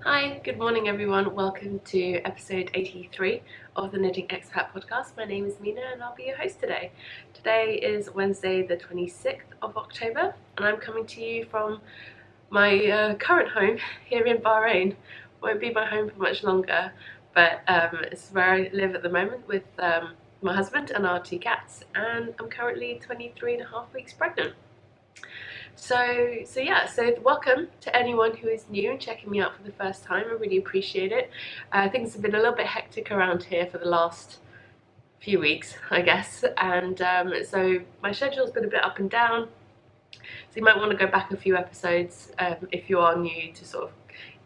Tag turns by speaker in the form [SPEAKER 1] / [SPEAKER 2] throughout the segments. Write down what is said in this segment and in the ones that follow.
[SPEAKER 1] Hi, good morning everyone. Welcome to episode 83 of the Knitting Expat Podcast. My name is Mina and I'll be your host today. Today is Wednesday the 26th of October and I'm coming to you from my current home here in Bahrain. Won't be my home for much longer, but it's where I live at the moment with my husband and our two cats, and I'm currently 23 and a half weeks pregnant. So welcome to anyone who is new and checking me out for the first time. I really appreciate it. Things have been a little bit hectic around here for the last few weeks, I guess, and so my schedule's been a bit up and down. So you might want to go back a few episodes if you are new to sort of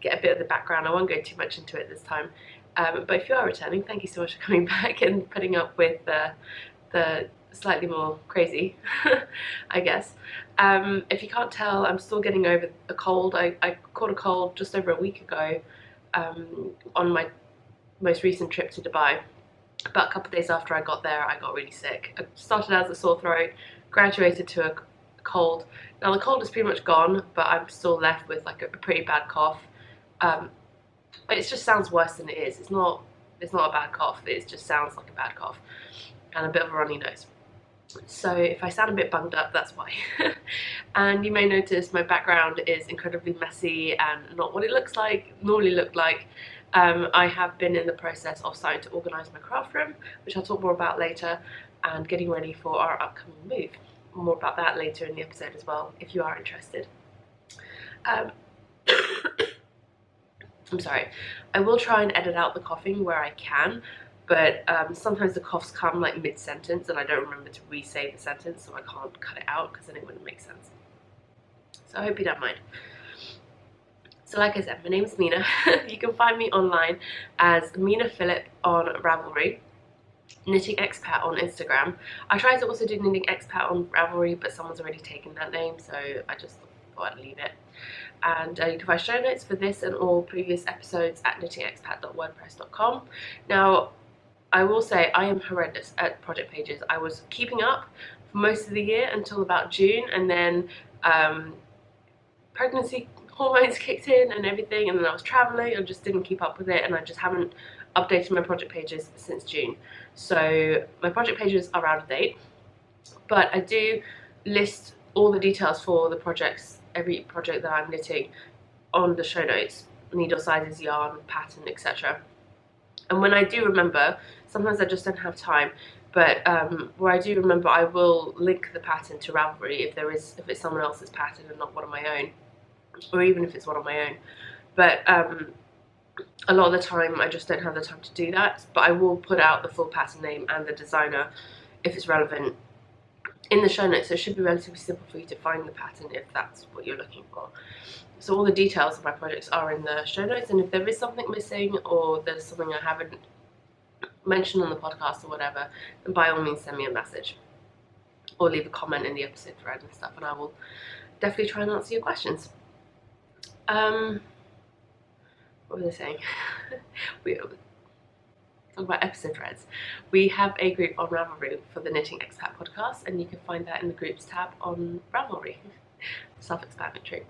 [SPEAKER 1] get a bit of the background. I won't go too much into it this time, but if you are returning, thank you so much for coming back and putting up with the slightly more crazy, I guess. If you can't tell, I'm still getting over a cold. I caught a cold just over a week ago on my most recent trip to Dubai. About a couple of days after I got there, I got really sick. I started as a sore throat, graduated to a cold. Now the cold is pretty much gone, but I'm still left with like a pretty bad cough. But it just sounds worse than it is. It's not a bad cough. It just sounds like a bad cough, and a bit of a runny nose. So if I sound a bit bunged up, that's why. And you may notice my background is incredibly messy and not what it normally look like. I have been in the process of starting to organise my craft room, which I'll talk more about later, and getting ready for our upcoming move. More about that later in the episode as well, if you are interested. I'm sorry. I will try and edit out the coughing where I can, but sometimes the coughs come like mid-sentence and I don't remember to re-say the sentence, so I can't cut it out because then it wouldn't make sense. So I hope you don't mind. So like I said, my name is Mina. You can find me online as Mina Phillip on Ravelry, Knitting Expat on Instagram. I tried to also do Knitting Expat on Ravelry, but someone's already taken that name, so I just thought I'd leave it. And you can find show notes for this and all previous episodes at knittingexpat.wordpress.com. Now, I will say I am horrendous at project pages. I was keeping up for most of the year until about June, and then pregnancy hormones kicked in and everything, and then I was traveling and just didn't keep up with it, and I just haven't updated my project pages since June. So my project pages are out of date, but I do list all the details for the projects, every project that I'm knitting, on the show notes: needle sizes, yarn, pattern, etc. And when I do remember, sometimes I just don't have time, but where I do remember, I will link the pattern to Ravelry if it's someone else's pattern and not one of my own, or even if it's one of my own. But a lot of the time I just don't have the time to do that, but I will put out the full pattern name and the designer if it's relevant in the show notes, so it should be relatively simple for you to find the pattern if that's what you're looking for. So all the details of my projects are in the show notes, and if there is something missing or there's something I haven't mentioned on the podcast or whatever, then by all means send me a message or leave a comment in the episode thread and stuff, and I will definitely try and answer your questions. What was I saying? We talk about episode threads. We have a group on Ravelry for the Knitting Expat Podcast, and you can find that in the groups tab on Ravelry. Self-explanatory.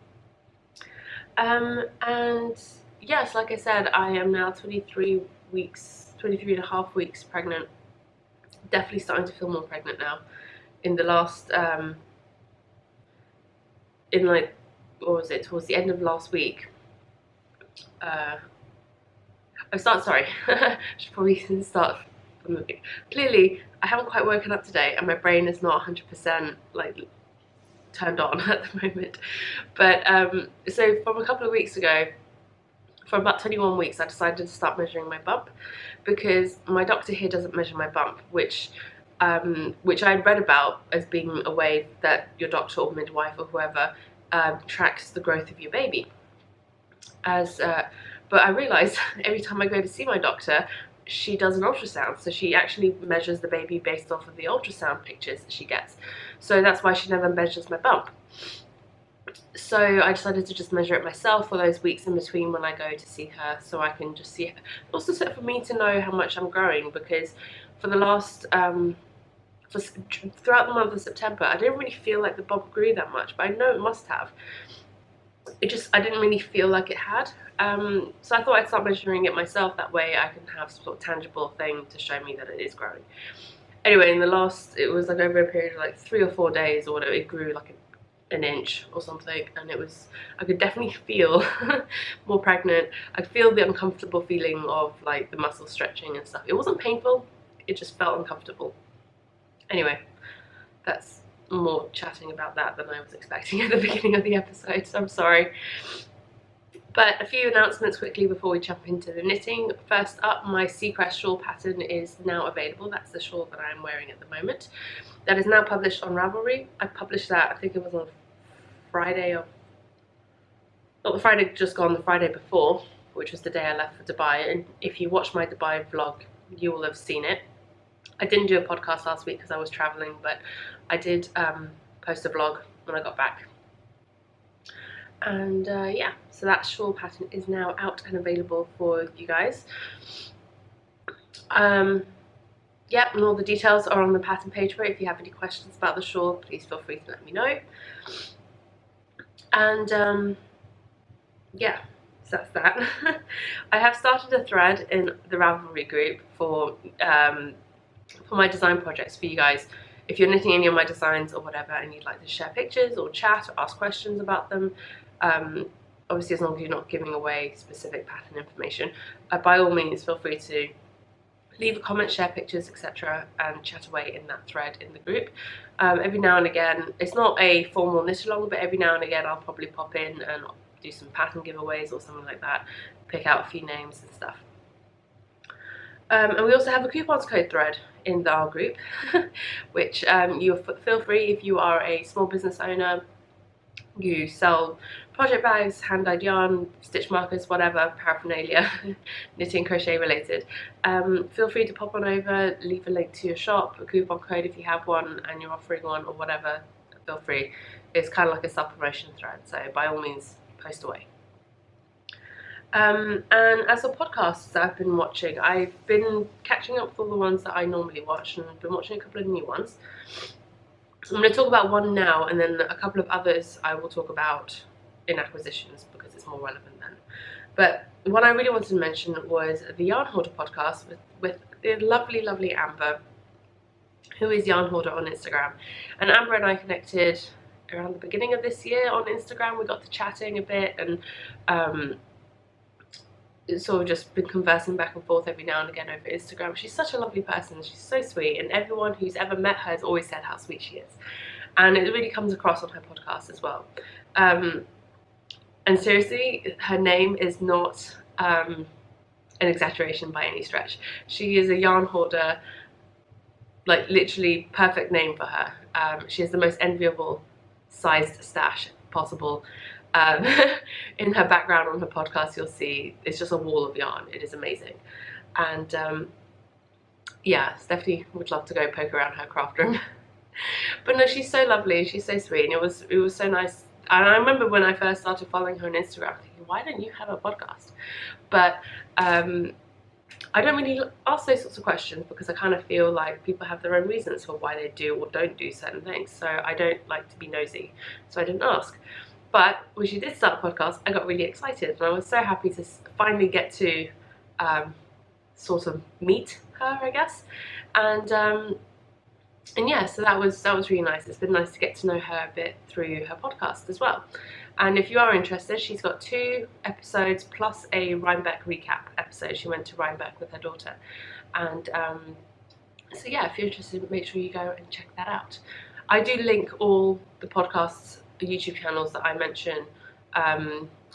[SPEAKER 1] And yes, like I said, I am now 23 and a half weeks pregnant. Definitely starting to feel more pregnant now. In the last, towards the end of last week, I should probably start from the beginning. Clearly, I haven't quite woken up today, and my brain is not 100% like turned on at the moment. But so from a couple of weeks ago, for about 21 weeks, I decided to start measuring my bump, because my doctor here doesn't measure my bump, which I'd read about as being a way that your doctor or midwife or whoever tracks the growth of your baby. But I realised every time I go to see my doctor, she does an ultrasound, so she actually measures the baby based off of the ultrasound pictures that she gets. So that's why she never measures my bump. So I decided to just measure it myself for those weeks in between when I go to see her, so I can just see it. Also, so for me to know how much I'm growing, because for the last throughout the month of September, I didn't really feel like the bump grew that much, but I know it must have. I didn't really feel like it had. So I thought I'd start measuring it myself, that way I can have some sort of tangible thing to show me that it is growing. Anyway, it was like over a period of like 3 or 4 days or whatever, it grew like an inch or something, and I could definitely feel more pregnant. I feel the uncomfortable feeling of like the muscle stretching and stuff. It wasn't painful, it just felt uncomfortable. Anyway, that's more chatting about that than I was expecting at the beginning of the episode, so I'm sorry. But a few announcements quickly before we jump into the knitting. First up, my Seacrest shawl pattern is now available. That's the shawl that I'm wearing at the moment. That is now published on Ravelry. I published that, I think it was on Friday, or not the Friday just gone, the Friday before, which was the day I left for Dubai. And if you watch my Dubai vlog, you will have seen it. I didn't do a podcast last week because I was traveling, but I did post a vlog when I got back. And yeah, so that shawl pattern is now out and available for you guys. Yeah, and all the details are on the pattern page for it. If you have any questions about the shawl, please feel free to let me know. And yeah, so that's that. I have started a thread in the Ravelry group for my design projects for you guys. If you're knitting any of my designs or whatever and you'd like to share pictures or chat or ask questions about them, obviously as long as you're not giving away specific pattern information, by all means feel free to leave a comment, share pictures, etc., and chat away in that thread in the group. Every now and again, it's not a formal knit along, but every now and again I'll probably pop in and do some pattern giveaways or something like that, pick out a few names and stuff. And we also have a coupons code thread in our group, which you feel free, if you are a small business owner, you sell project bags, hand-dyed yarn, stitch markers, whatever, paraphernalia, knitting, crochet related, feel free to pop on over, leave a link to your shop, a coupon code if you have one and you're offering one or whatever, feel free. It's kind of like a self-promotion thread, so by all means post away. And as for podcasts that I've been watching, I've been catching up with all the ones that I normally watch, and I've been watching a couple of new ones. So I'm going to talk about one now, and then a couple of others I will talk about in acquisitions because it's more relevant then. But one I really wanted to mention was the Yarn Hoarder podcast with the lovely, lovely Amber, who is Yarn Hoarder on Instagram. And Amber and I connected around the beginning of this year on Instagram. We got to chatting a bit, and sort of just been conversing back and forth every now and again over Instagram. She's such a lovely person, she's so sweet, and everyone who's ever met her has always said how sweet she is, and it really comes across on her podcast as well. And seriously, her name is not an exaggeration by any stretch. She is a yarn hoarder, like literally perfect name for her. She has the most enviable sized stash possible. In her background on her podcast, you'll see it's just a wall of yarn. It is amazing, and yeah, Stephanie would love to go poke around her craft room. But no, she's so lovely, she's so sweet, and it was so nice. And I remember when I first started following her on Instagram thinking, why don't you have a podcast? But I don't really ask those sorts of questions because I kind of feel like people have their own reasons for why they do or don't do certain things, so I don't like to be nosy, so I didn't ask. But when she did start a podcast, I got really excited, and I was so happy to finally get to sort of meet her, I guess. And yeah, so that was really nice. It's been nice to get to know her a bit through her podcast as well. And if you are interested, she's got 2 episodes plus a Rhinebeck recap episode. She went to Rhinebeck with her daughter, and so yeah, if you're interested, make sure you go and check that out. I do link all the podcasts, the YouTube channels that I mention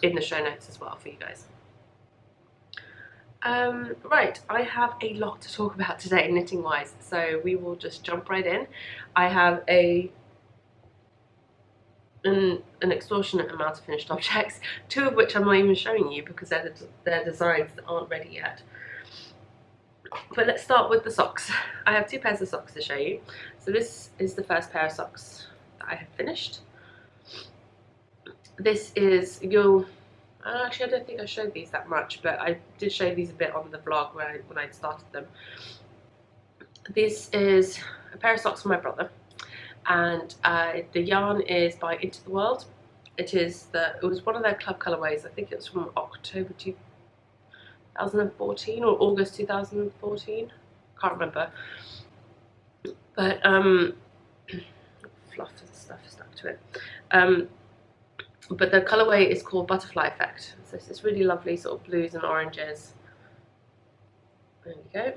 [SPEAKER 1] in the show notes as well for you guys. Right, I have a lot to talk about today knitting wise, so we will just jump right in. I have an extortionate amount of finished objects, 2 of which I'm not even showing you because they're designs that aren't ready yet. But let's start with the socks. I have 2 pairs of socks to show you. So this is the first pair of socks that I have finished. This is, actually I don't think I showed these that much, but I did show these a bit on the vlog when I started them. This is a pair of socks for my brother, and the yarn is by Into the World, It was one of their club colorways. I think it's from October 2014 or August 2014. Can't remember. But fluff and stuff stuck to it. But the colorway is called Butterfly Effect. So it's this really lovely sort of blues and oranges. There we go.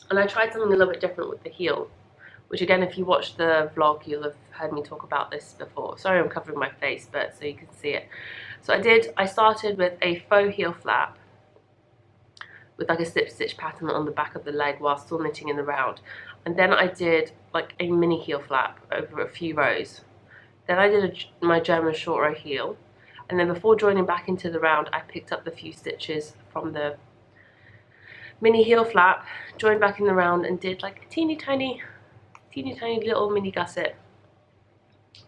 [SPEAKER 1] And I tried something a little bit different with the heel, which again, if you watched the vlog, you'll have heard me talk about this before. Sorry I'm covering my face, but so you can see it. So I started with a faux heel flap with like a slip stitch pattern on the back of the leg while still knitting in the round. And then I did like a mini heel flap over a few rows. Then I did my German short row heel. And then before joining back into the round, I picked up the few stitches from the mini heel flap, joined back in the round and did like a teeny tiny little mini gusset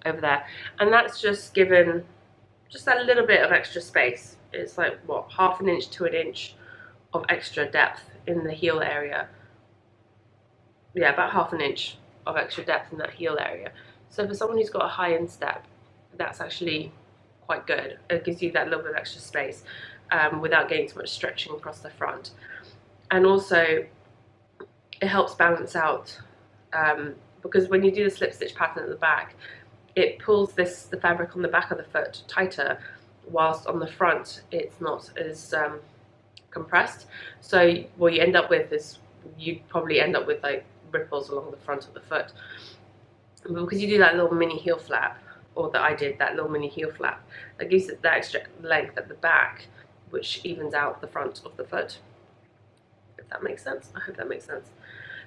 [SPEAKER 1] over there. And that's just given just that little bit of extra space. It's like, what, half an inch to an inch of extra depth in the heel area. Yeah, about half an inch of extra depth in that heel area. So for someone who's got a high instep, that's actually quite good. It gives you that little bit of extra space without getting too much stretching across the front. And also it helps balance out because when you do the slip stitch pattern at the back, it pulls the fabric on the back of the foot tighter, whilst on the front it's not as compressed. So what you end up with is you probably end up with like ripples along the front of the foot. But because you do that little mini heel flap, or that I did, that little mini heel flap, that gives it that extra length at the back, which evens out the front of the foot. If that makes sense. I hope that makes sense.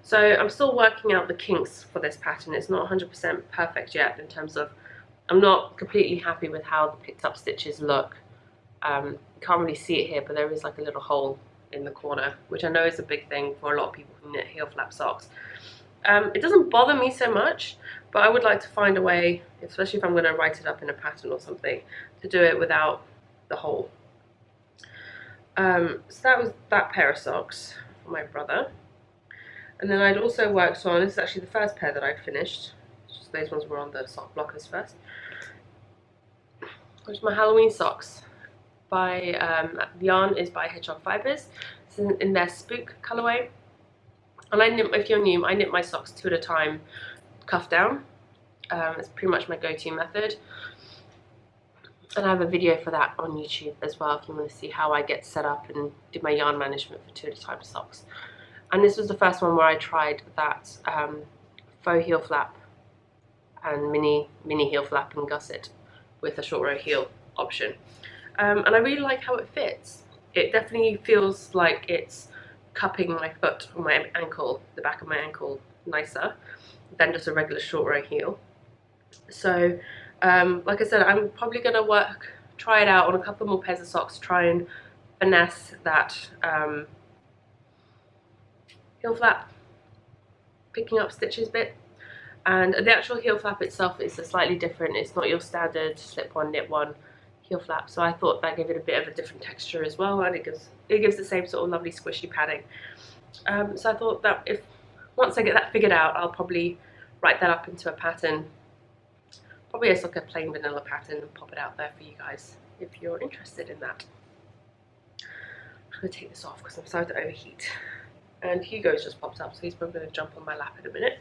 [SPEAKER 1] So I'm still working out the kinks for this pattern. It's not 100% perfect yet in terms of, I'm not completely happy with how the picked up stitches look. You can't really see it here, but there is like a little hole in the corner, which I know is a big thing for a lot of people who knit heel flap socks. It doesn't bother me so much, but I would like to find a way, especially if I'm going to write it up in a pattern or something, to do it without the hole. So that was that pair of socks for my brother. And then I'd also worked on, this is actually the first pair that I'd finished, just those ones were on the sock blockers first, which is my Halloween socks. The yarn is by Hedgehog Fibers. It's in their Spook colorway. And I knit, if you're new, I knit my socks 2 at a time, cuff down. It's pretty much my go-to method. And I have a video for that on YouTube as well if you want to see how I get set up and do my yarn management for 2 at a time socks. And this was the first one where I tried that faux heel flap and mini heel flap and gusset with a short row heel option. And I really like how it fits. It definitely feels like it's cupping my foot or my ankle, the back of my ankle, nicer than just a regular short row heel. So like I said, I'm probably going to try it out on a couple more pairs of socks, try and finesse that heel flap, picking up stitches bit. And the actual heel flap itself is slightly different. It's not your standard slip one, knit one heel flap. So I thought that gave it a bit of a different texture as well, and it gives the same sort of lovely squishy padding. So I thought that once I get that figured out, I'll probably write that up into a pattern, probably as like a plain vanilla pattern, and pop it out there for you guys if you're interested in that. I'm going to take this off because I'm starting to overheat. And Hugo's just popped up, so he's probably going to jump on my lap in a minute.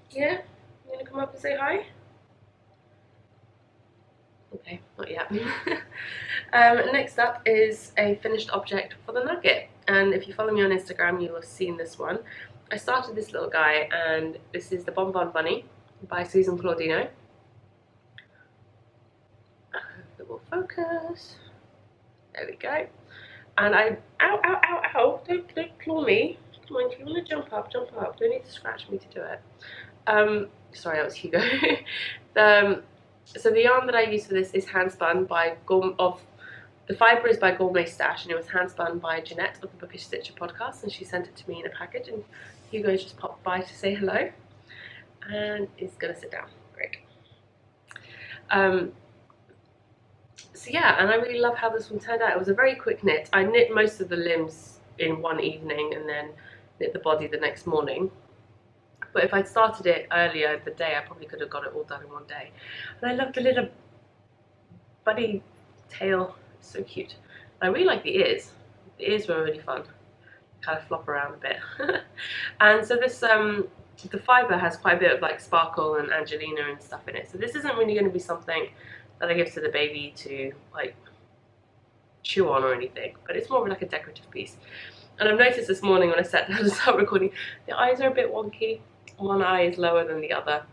[SPEAKER 1] Yeah, you going to come up and say hi? Okay, not yet. Next up is a finished object for the nugget. And if you follow me on Instagram, you'll have seen this one. I started this little guy, and this is the Bonbon Bunny by Susan Claudino. It will focus. There we go. And ow, don't claw me. Come on, if you want to jump up, jump up. Don't need to scratch me to do it. Sorry, that was Hugo. So the yarn that I use for this is hand spun by the fibre is by Gourmet Stash, and it was hand spun by Jeanette of the Bookish Stitcher podcast, and she sent it to me in a package, and Hugo just popped by to say hello and is gonna sit down. Great. So yeah, and I really love how this one turned out. It was a very quick knit. I knit most of the limbs in one evening and then knit the body the next morning. But if I'd started it earlier in the day, I probably could have got it all done in one day. And I love the little bunny tail, it's so cute. And I really like the ears. The ears were really fun. Kind of flop around a bit. And so this, the fibre has quite a bit of like sparkle and Angelina and stuff in it. So this isn't really going to be something that I give to the baby to like chew on or anything, but it's more of like a decorative piece. And I've noticed this morning when I sat down to start recording, the eyes are a bit wonky. One eye is lower than the other,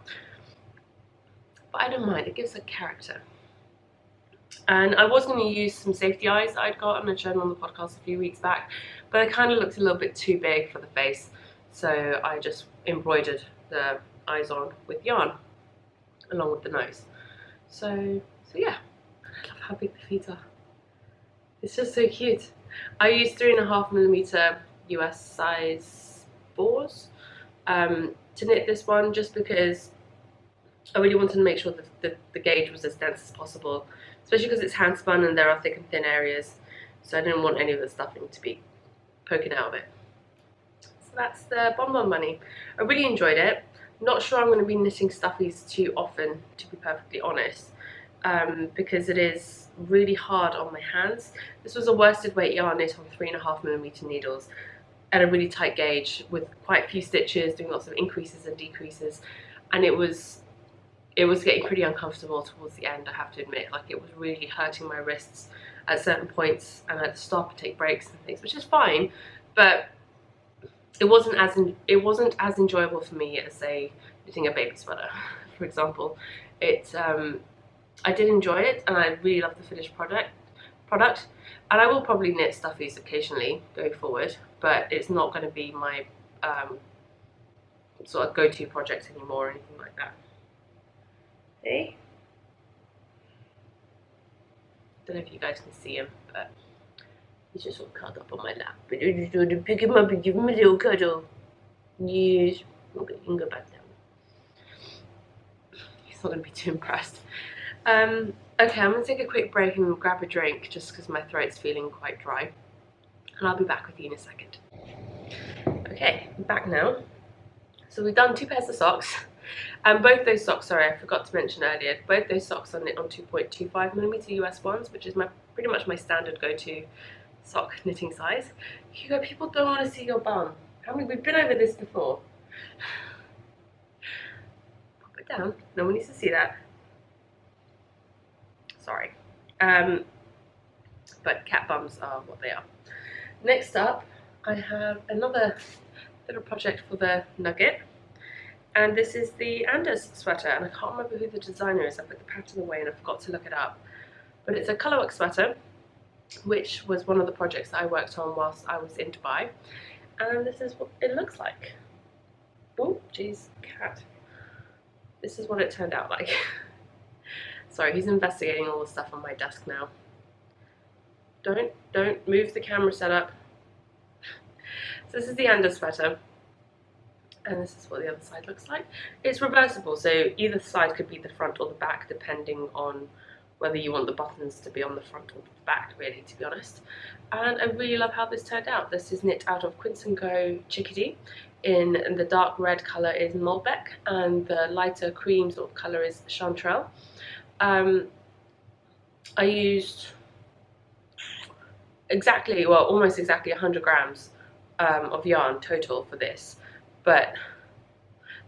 [SPEAKER 1] but I don't mind, it gives a character. And I was going to use some safety eyes that I'd got and I'd shown on the podcast a few weeks back, but it kind of looked a little bit too big for the face, so I just embroidered the eyes on with yarn along with the nose. So yeah, I love how big the feet are. It's just so cute. I used 3.5mm US size 4s to knit this one, just because I really wanted to make sure that the gauge was as dense as possible, especially because it's hand spun and there are thick and thin areas, so I didn't want any of the stuffing to be poking out of it. So that's the Bon Bon Bunny. I really enjoyed it. Not sure I'm going to be knitting stuffies too often, to be perfectly honest, because it is really hard on my hands. This was a worsted weight yarn knit on 3.5mm needles at a really tight gauge with quite a few stitches, doing lots of increases and decreases, and it was getting pretty uncomfortable towards the end, I have to admit. Like, it was really hurting my wrists at certain points, and I had to stop and take breaks and things, which is fine, but it wasn't as enjoyable for me as, say, knitting a baby sweater, for example. I did enjoy it, and I really love the finished product, and I will probably knit stuffies occasionally going forward, but it's not going to be my sort of go-to project anymore or anything like that. Hey, don't know if you guys can see him, but he's just sort of curled up on my lap. But I just want to pick him up and give him a little cuddle. Yes, okay, you can go back down. He's not going to be too impressed. Okay, I'm going to take a quick break and grab a drink just because my throat's feeling quite dry, and I'll be back with you in a second. Okay, I'm back now. So we've done 2 pairs of socks, and both those socks, sorry, I forgot to mention earlier, both those socks are knit on 2.25mm US ones, which is pretty much my standard go-to sock knitting size. Hugo, people don't want to see your bum. We've been over this before. Pop it down, no one needs to see that. Sorry. But cat bums are what they are. Next up, I have another little project for the Nugget, and this is the Anders sweater, and I can't remember who the designer is. I put the pattern away and I forgot to look it up, but it's a colourwork sweater, which was one of the projects that I worked on whilst I was in Dubai, and this is what it looks like. Oh jeez, cat. This is what it turned out like. Sorry, he's investigating all the stuff on my desk now. Don't move the camera setup. So this is the Anders sweater, and this is what the other side looks like. It's reversible, so either side could be the front or the back, depending on whether you want the buttons to be on the front or the back, really, to be honest. And I really love how this turned out. This is knit out of Quince & Co. Chickadee, and the dark red colour is Malbec, and the lighter cream sort of colour is Chanterelle. I used almost exactly 100 grams of yarn total for this, but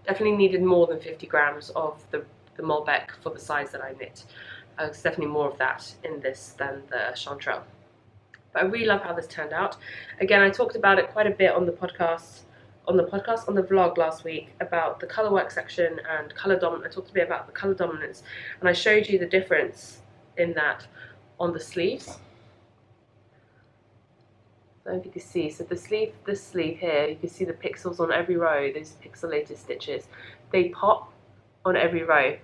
[SPEAKER 1] definitely needed more than 50 grams of the Malbec for the size that I knit. There's definitely more of that in this than the Chanterelle. But I really love how this turned out. Again, I talked about it quite a bit on the vlog last week about the colourwork section and colour dominance. I talked a bit about the colour dominance, and I showed you the difference in that on the sleeves. I don't know if you can see, so this sleeve here, you can see the pixels on every row, those pixelated stitches. They pop on every row.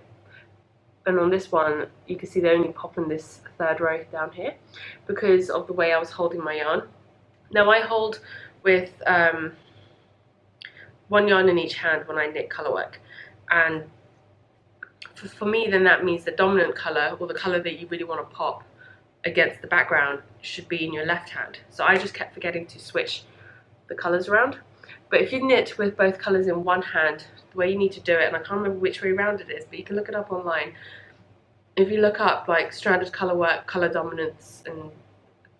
[SPEAKER 1] And on this one, you can see they only pop in this third row down here because of the way I was holding my yarn. Now I hold with one yarn in each hand when I knit colourwork, and for me then that means the dominant colour, or the colour that you really want to pop against the background, should be in your left hand. So I just kept forgetting to switch the colours around. But if you knit with both colours in one hand, the way you need to do it, and I can't remember which way around it is, but you can look it up online. If you look up like stranded colour work, colour dominance, and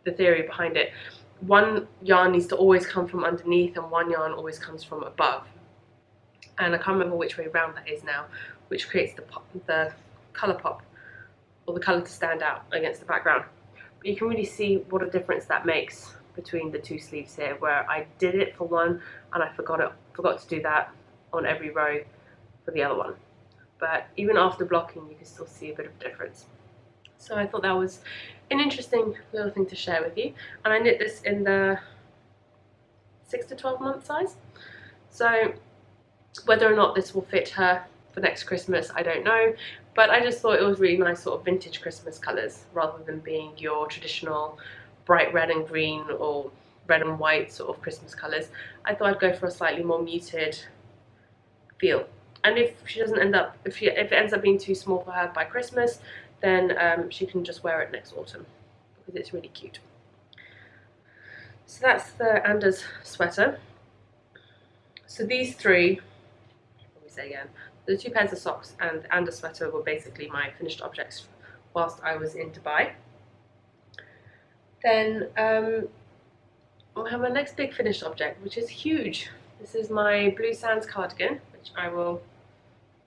[SPEAKER 1] the theory behind it, one yarn needs to always come from underneath and one yarn always comes from above. And I can't remember which way around that is now, which creates the colour pop, or the colour to stand out against the background. But you can really see what a difference that makes between the two sleeves here, where I did it for one and I forgot to do that on every row for the other one. But even after blocking, you can still see a bit of a difference. So I thought that was an interesting little thing to share with you. And I knit this in the 6 to 12 month size. So whether or not this will fit her for next Christmas, I don't know. But I just thought it was really nice sort of vintage Christmas colours, rather than being your traditional bright red and green or red and white sort of Christmas colours. I thought I'd go for a slightly more muted feel. And if she doesn't end up, if it ends up being too small for her by Christmas, then she can just wear it next autumn, because it's really cute. So that's the Anders sweater. So these three, let me say again, the 2 pairs of socks and the Anders sweater were basically my finished objects whilst I was in Dubai. Then we'll have my next big finished object, which is huge. This is my Blue Sands cardigan, which I will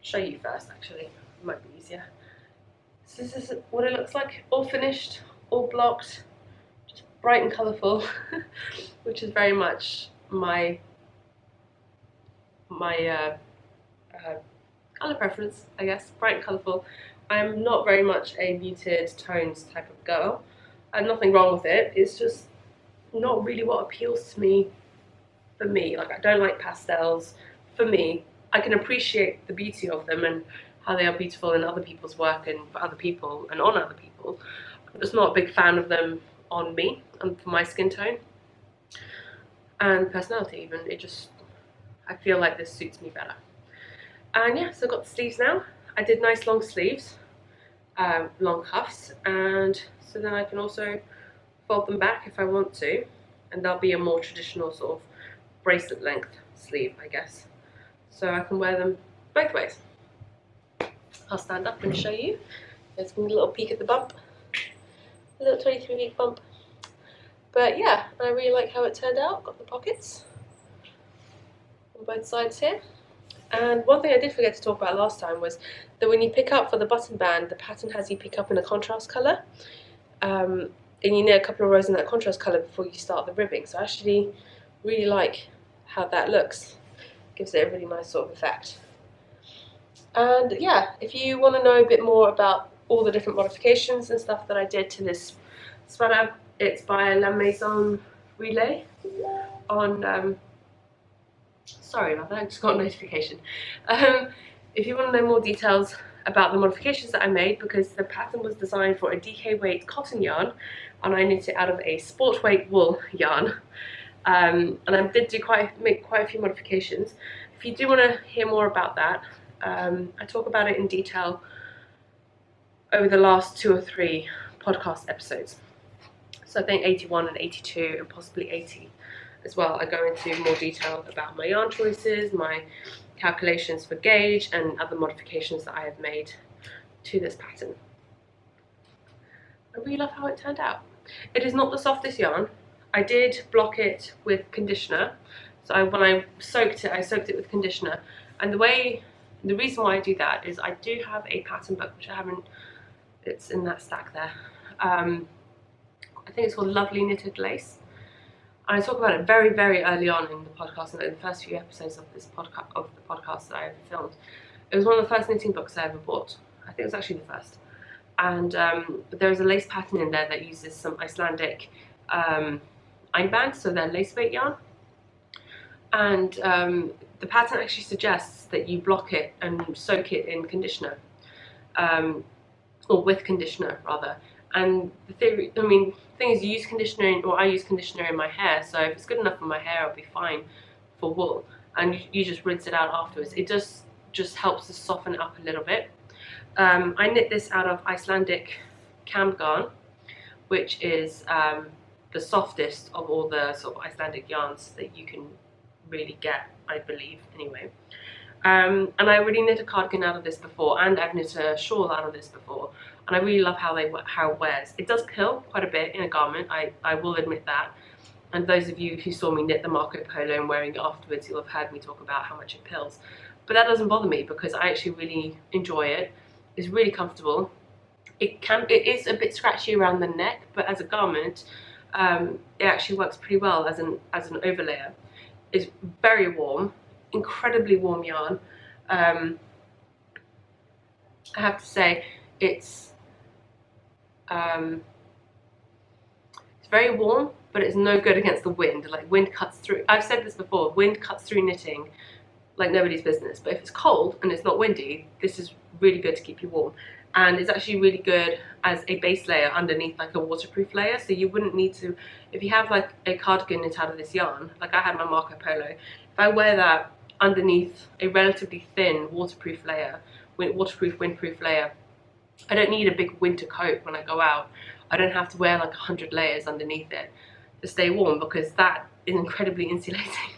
[SPEAKER 1] show you first actually, it might be easier. So this is what it looks like, all finished, all blocked, just bright and colourful, which is very much my colour preference, I guess, bright and colourful. I'm not very much a muted tones type of girl, and nothing wrong with it, it's just not really what appeals to me for me. Like, I don't like pastels for me. I can appreciate the beauty of them and how they are beautiful in other people's work and for other people and on other people. I'm just not a big fan of them on me and for my skin tone and personality even. I feel like this suits me better. And yeah, so I've got the sleeves now. I did nice long sleeves, long cuffs, and so then I can also fold them back if I want to, and they'll be a more traditional sort of bracelet length sleeve, I guess. So I can wear them both ways. I'll stand up and show you. There's a little peek at the bump, a little 23-week bump. But yeah, I really like how it turned out. Got the pockets on both sides here. And one thing I did forget to talk about last time was that when you pick up for the button band, the pattern has you pick up in a contrast colour. And you knit a couple of rows in that contrast colour before you start the ribbing. So I actually really like how that looks. Gives it a really nice sort of effect. And yeah, if you want to know a bit more about all the different modifications and stuff that I did to this sweater, it's by La Maison Relay on sorry about that, I just got a notification. If you want to know more details about the modifications that I made, because the pattern was designed for a DK weight cotton yarn and I knit it out of a sport weight wool yarn, and I did make quite a few modifications. If you do want to hear more about that, I talk about it in detail over the last 2 or 3 podcast episodes. So I think 81 and 82 and possibly 80 as well. I go into more detail about my yarn choices, my calculations for gauge, and other modifications that I have made to this pattern. I really love how it turned out. It is not the softest yarn. I did block it with conditioner. So when I soaked it with conditioner. And the reason why I do that is I do have a pattern book, which I haven't, it's in that stack there. I think it's called Lovely Knitted Lace. And I talk about it very, very early on in the podcast, and in the first few episodes of the podcast that I ever filmed. It was one of the first knitting books I ever bought. I think it was actually the first. And there's a lace pattern in there that uses some Icelandic einband, so they're lace weight yarn. And the pattern actually suggests that you block it and soak it in conditioner, or with conditioner rather. And the thing is, you use conditioner, or I use conditioner in my hair, so if it's good enough for my hair, it'll be fine for wool. And you just rinse it out afterwards. It just helps to soften it up a little bit. I knit this out of Icelandic camp yarn, which is the softest of all the sort of Icelandic yarns that you can really get, I believe, anyway. And I already knit a cardigan out of this before, and I've knit a shawl out of this before, and I really love how it wears. It does pill quite a bit in a garment, I will admit that. And those of you who saw me knit the Marco Polo and wearing it afterwards, you'll have heard me talk about how much it pills. But that doesn't bother me because I actually really enjoy it. It's really comfortable. It is a bit scratchy around the neck, but as a garment, it actually works pretty well as an overlayer. It's very warm, incredibly warm yarn. I have to say it's very warm, but it's no good against the wind. Like, wind cuts through. I've said this before, wind cuts through knitting like nobody's business. But if it's cold and it's not windy, this is really good to keep you warm. And it's actually really good as a base layer underneath like a waterproof layer. So you wouldn't need to, if you have like a cardigan knit out of this yarn, like I had my Marco Polo, if I wear that underneath a relatively thin waterproof layer, windproof layer, I don't need a big winter coat when I go out. I don't have to wear like 100 layers underneath it to stay warm, because that is incredibly insulating.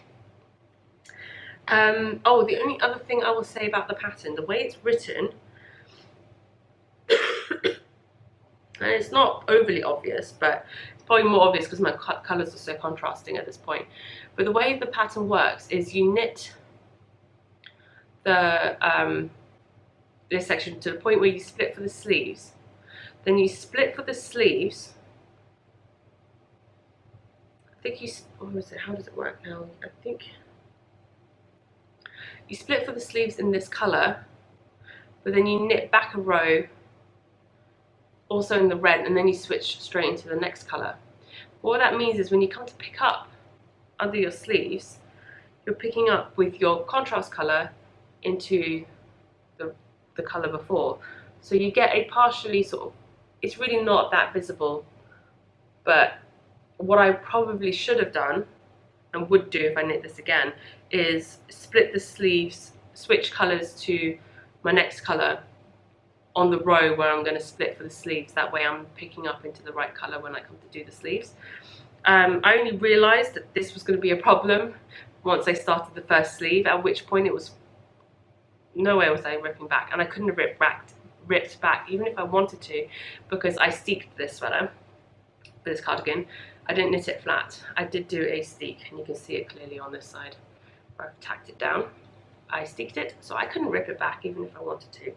[SPEAKER 1] Oh, the only other thing I will say about the pattern, the way it's written, and it's not overly obvious, but it's probably more obvious because my colours are so contrasting at this point. But the way the pattern works is you knit the this section to the point where you split for the sleeves. Then you split for the sleeves. I think you, what was it? How does it work now? I think you split for the sleeves in this colour, but then you knit back a row also in the red, and then you switch straight into the next colour. What that means is when you come to pick up under your sleeves, you're picking up with your contrast colour into the colour before. So you get a partially sort of, it's really not that visible, but what I probably should have done and would do if I knit this again is split the sleeves, switch colours to my next colour on the row where I'm going to split for the sleeves. That way I'm picking up into the right colour when I come to do the sleeves. I only realised that this was going to be a problem once I started the first sleeve, at which point it was, no way was I ripping back, and I couldn't have ripped back even if I wanted to, because I steeked this sweater, this cardigan. I didn't knit it flat. I did do a steek, and you can see it clearly on this side where I've tacked it down. I steeked it, so I couldn't rip it back even if I wanted to.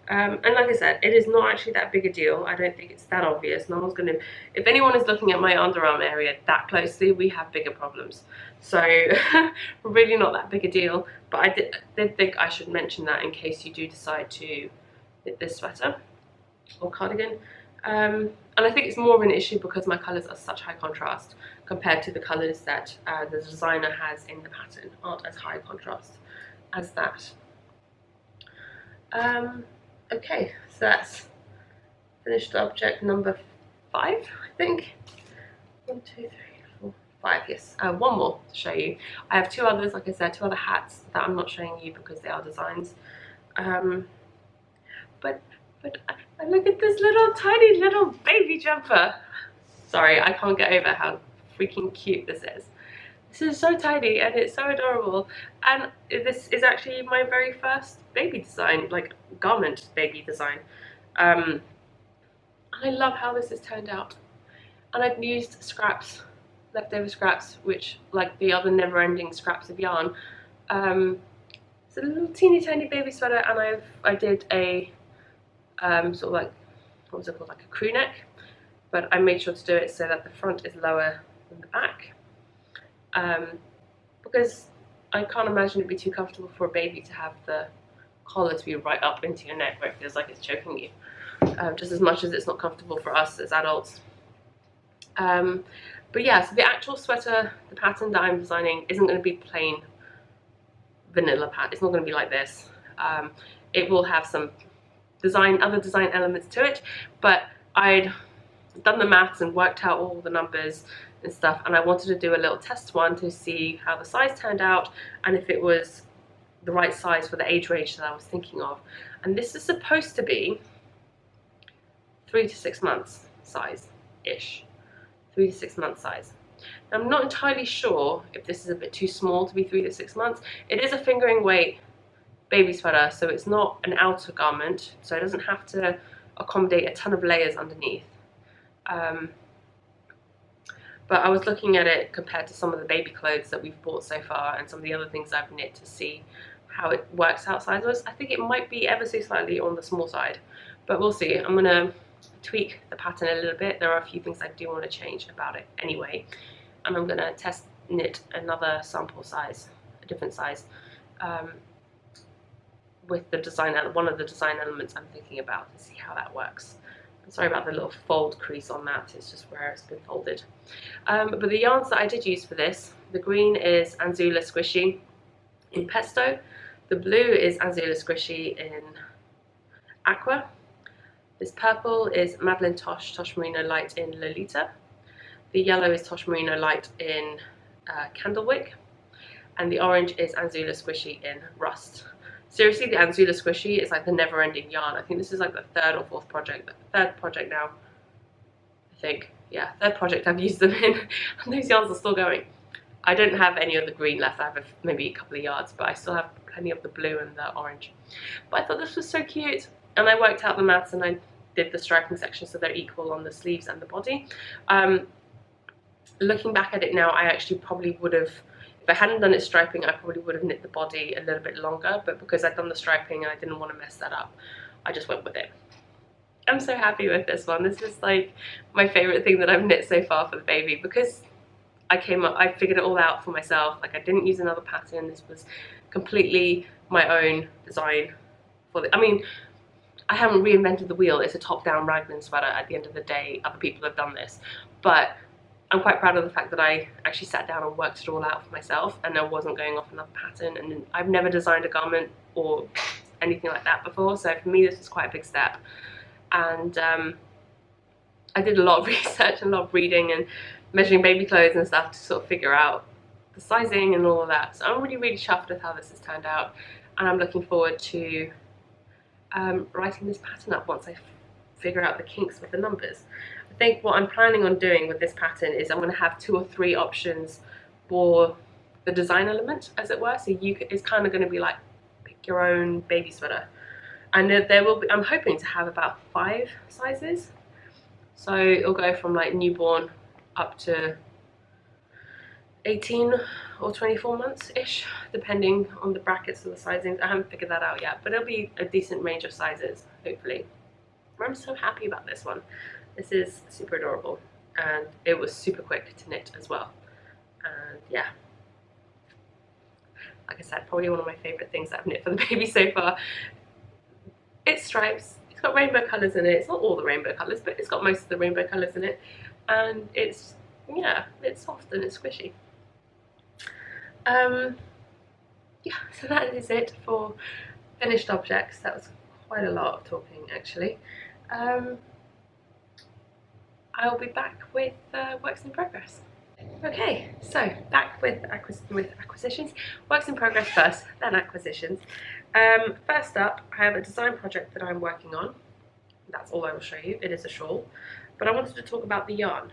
[SPEAKER 1] And like I said, it is not actually that big a deal. I don't think it's that obvious. No one's going to, if anyone is looking at my underarm area that closely, we have bigger problems. So really not that big a deal, but I did think I should mention that in case you do decide to knit this sweater or cardigan. And I think it's more of an issue because my colours are such high contrast compared to the colours that the designer has in the pattern aren't as high contrast as that. Okay, so that's finished object number 5, I think. 1, 2, 3, 4, 5, yes. One more to show you. I have 2 others, like I said, 2 other hats that I'm not showing you because they are designs. But look at this little tiny little baby jumper. Sorry, I can't get over how freaking cute this is. This is so tiny and it's so adorable, and this is actually my very first baby design, like garment baby design. I love how this has turned out, and I've used scraps, leftover scraps, which, like the other never-ending scraps of yarn. It's a little teeny tiny baby sweater, and I did a sort of like, what was it called, like a crew neck, but I made sure to do it so that the front is lower than the back. Because I can't imagine it'd be too comfortable for a baby to have the collar to be right up into your neck where it feels like it's choking you, just as much as it's not comfortable for us as adults. But yeah, so the actual sweater, the pattern that I'm designing isn't going to be plain vanilla pattern. It's not going to be like this. It will have some other design elements to it, but I'd done the maths and worked out all the numbers and stuff, and I wanted to do a little test one to see how the size turned out and if it was the right size for the age range that I was thinking of. And this is supposed to be 3 to 6 months size ish. 3 to 6 month size. I'm not entirely sure if this is a bit too small to be 3 to 6 months. It is a fingering weight baby sweater, so it's not an outer garment, so it doesn't have to accommodate a ton of layers underneath. But I was looking at it compared to some of the baby clothes that we've bought so far and some of the other things I've knit to see how it works out size-wise. I think it might be ever so slightly on the small side, but we'll see. I'm gonna tweak the pattern a little bit. There are a few things I do want to change about it anyway, and I'm gonna test knit another sample size, a different size, with the design, one of the design elements I'm thinking about, to see how that works. I'm sorry about the little fold crease on that, it's just where it's been folded. But the yarns that I did use for this, the green is Anzula Squishy in Pesto, the blue is Anzula Squishy in Aqua, this purple is Madeline Tosh Merino Light in Lolita, the yellow is Tosh Merino Light in Candlewick, and the orange is Anzula Squishy in Rust. Seriously, the Anzula Squishy is like the never-ending yarn. I think this is like the third project now, I think. Yeah, third project I've used them in, and those yarns are still going. I don't have any of the green left. I have maybe a couple of yards, but I still have plenty of the blue and the orange. But I thought this was so cute, and I worked out the maths and I did the striping section so they're equal on the sleeves and the body. Looking back at it now, I actually probably would have, if I hadn't done it striping, I probably would have knit the body a little bit longer, but because I'd done the striping and I didn't want to mess that up, I just went with it. I'm so happy with this one. This is like my favorite thing that I've knit so far for the baby, because I figured it all out for myself. Like, I didn't use another pattern. This was completely my own design for the, I mean, I haven't reinvented the wheel. It's a top-down raglan sweater at the end of the day. Other people have done this, but I'm quite proud of the fact that I actually sat down and worked it all out for myself, and I wasn't going off another pattern, and I've never designed a garment or anything like that before, so for me this was quite a big step. And I did a lot of research and a lot of reading and measuring baby clothes and stuff to sort of figure out the sizing and all of that. So I'm really chuffed with how this has turned out, and I'm looking forward to writing this pattern up once I figure out the kinks with the numbers. I think what I'm planning on doing with this pattern is I'm going to have 2 or 3 options for the design element, as it were. So it's kind of going to be like pick your own baby sweater, and there will be, I'm hoping to have about 5 sizes. So it'll go from like newborn up to 18 or 24 months ish, depending on the brackets of the sizings. I haven't figured that out yet, but it'll be a decent range of sizes, hopefully. I'm so happy about this one. This is super adorable, and it was super quick to knit as well. And yeah, like I said, probably one of my favourite things that I've knit for the baby so far. It's stripes, it's got rainbow colours in it. It's not all the rainbow colours, but it's got most of the rainbow colours in it. And it's, yeah, it's soft and it's squishy. Yeah, so that is it for finished objects. That was quite a lot of talking, actually. I'll be back with works in progress. Okay, so back with acquisitions. Works in progress first, then acquisitions. First up, I have a design project that I'm working on. That's all I will show you. It is a shawl, but I wanted to talk about the yarn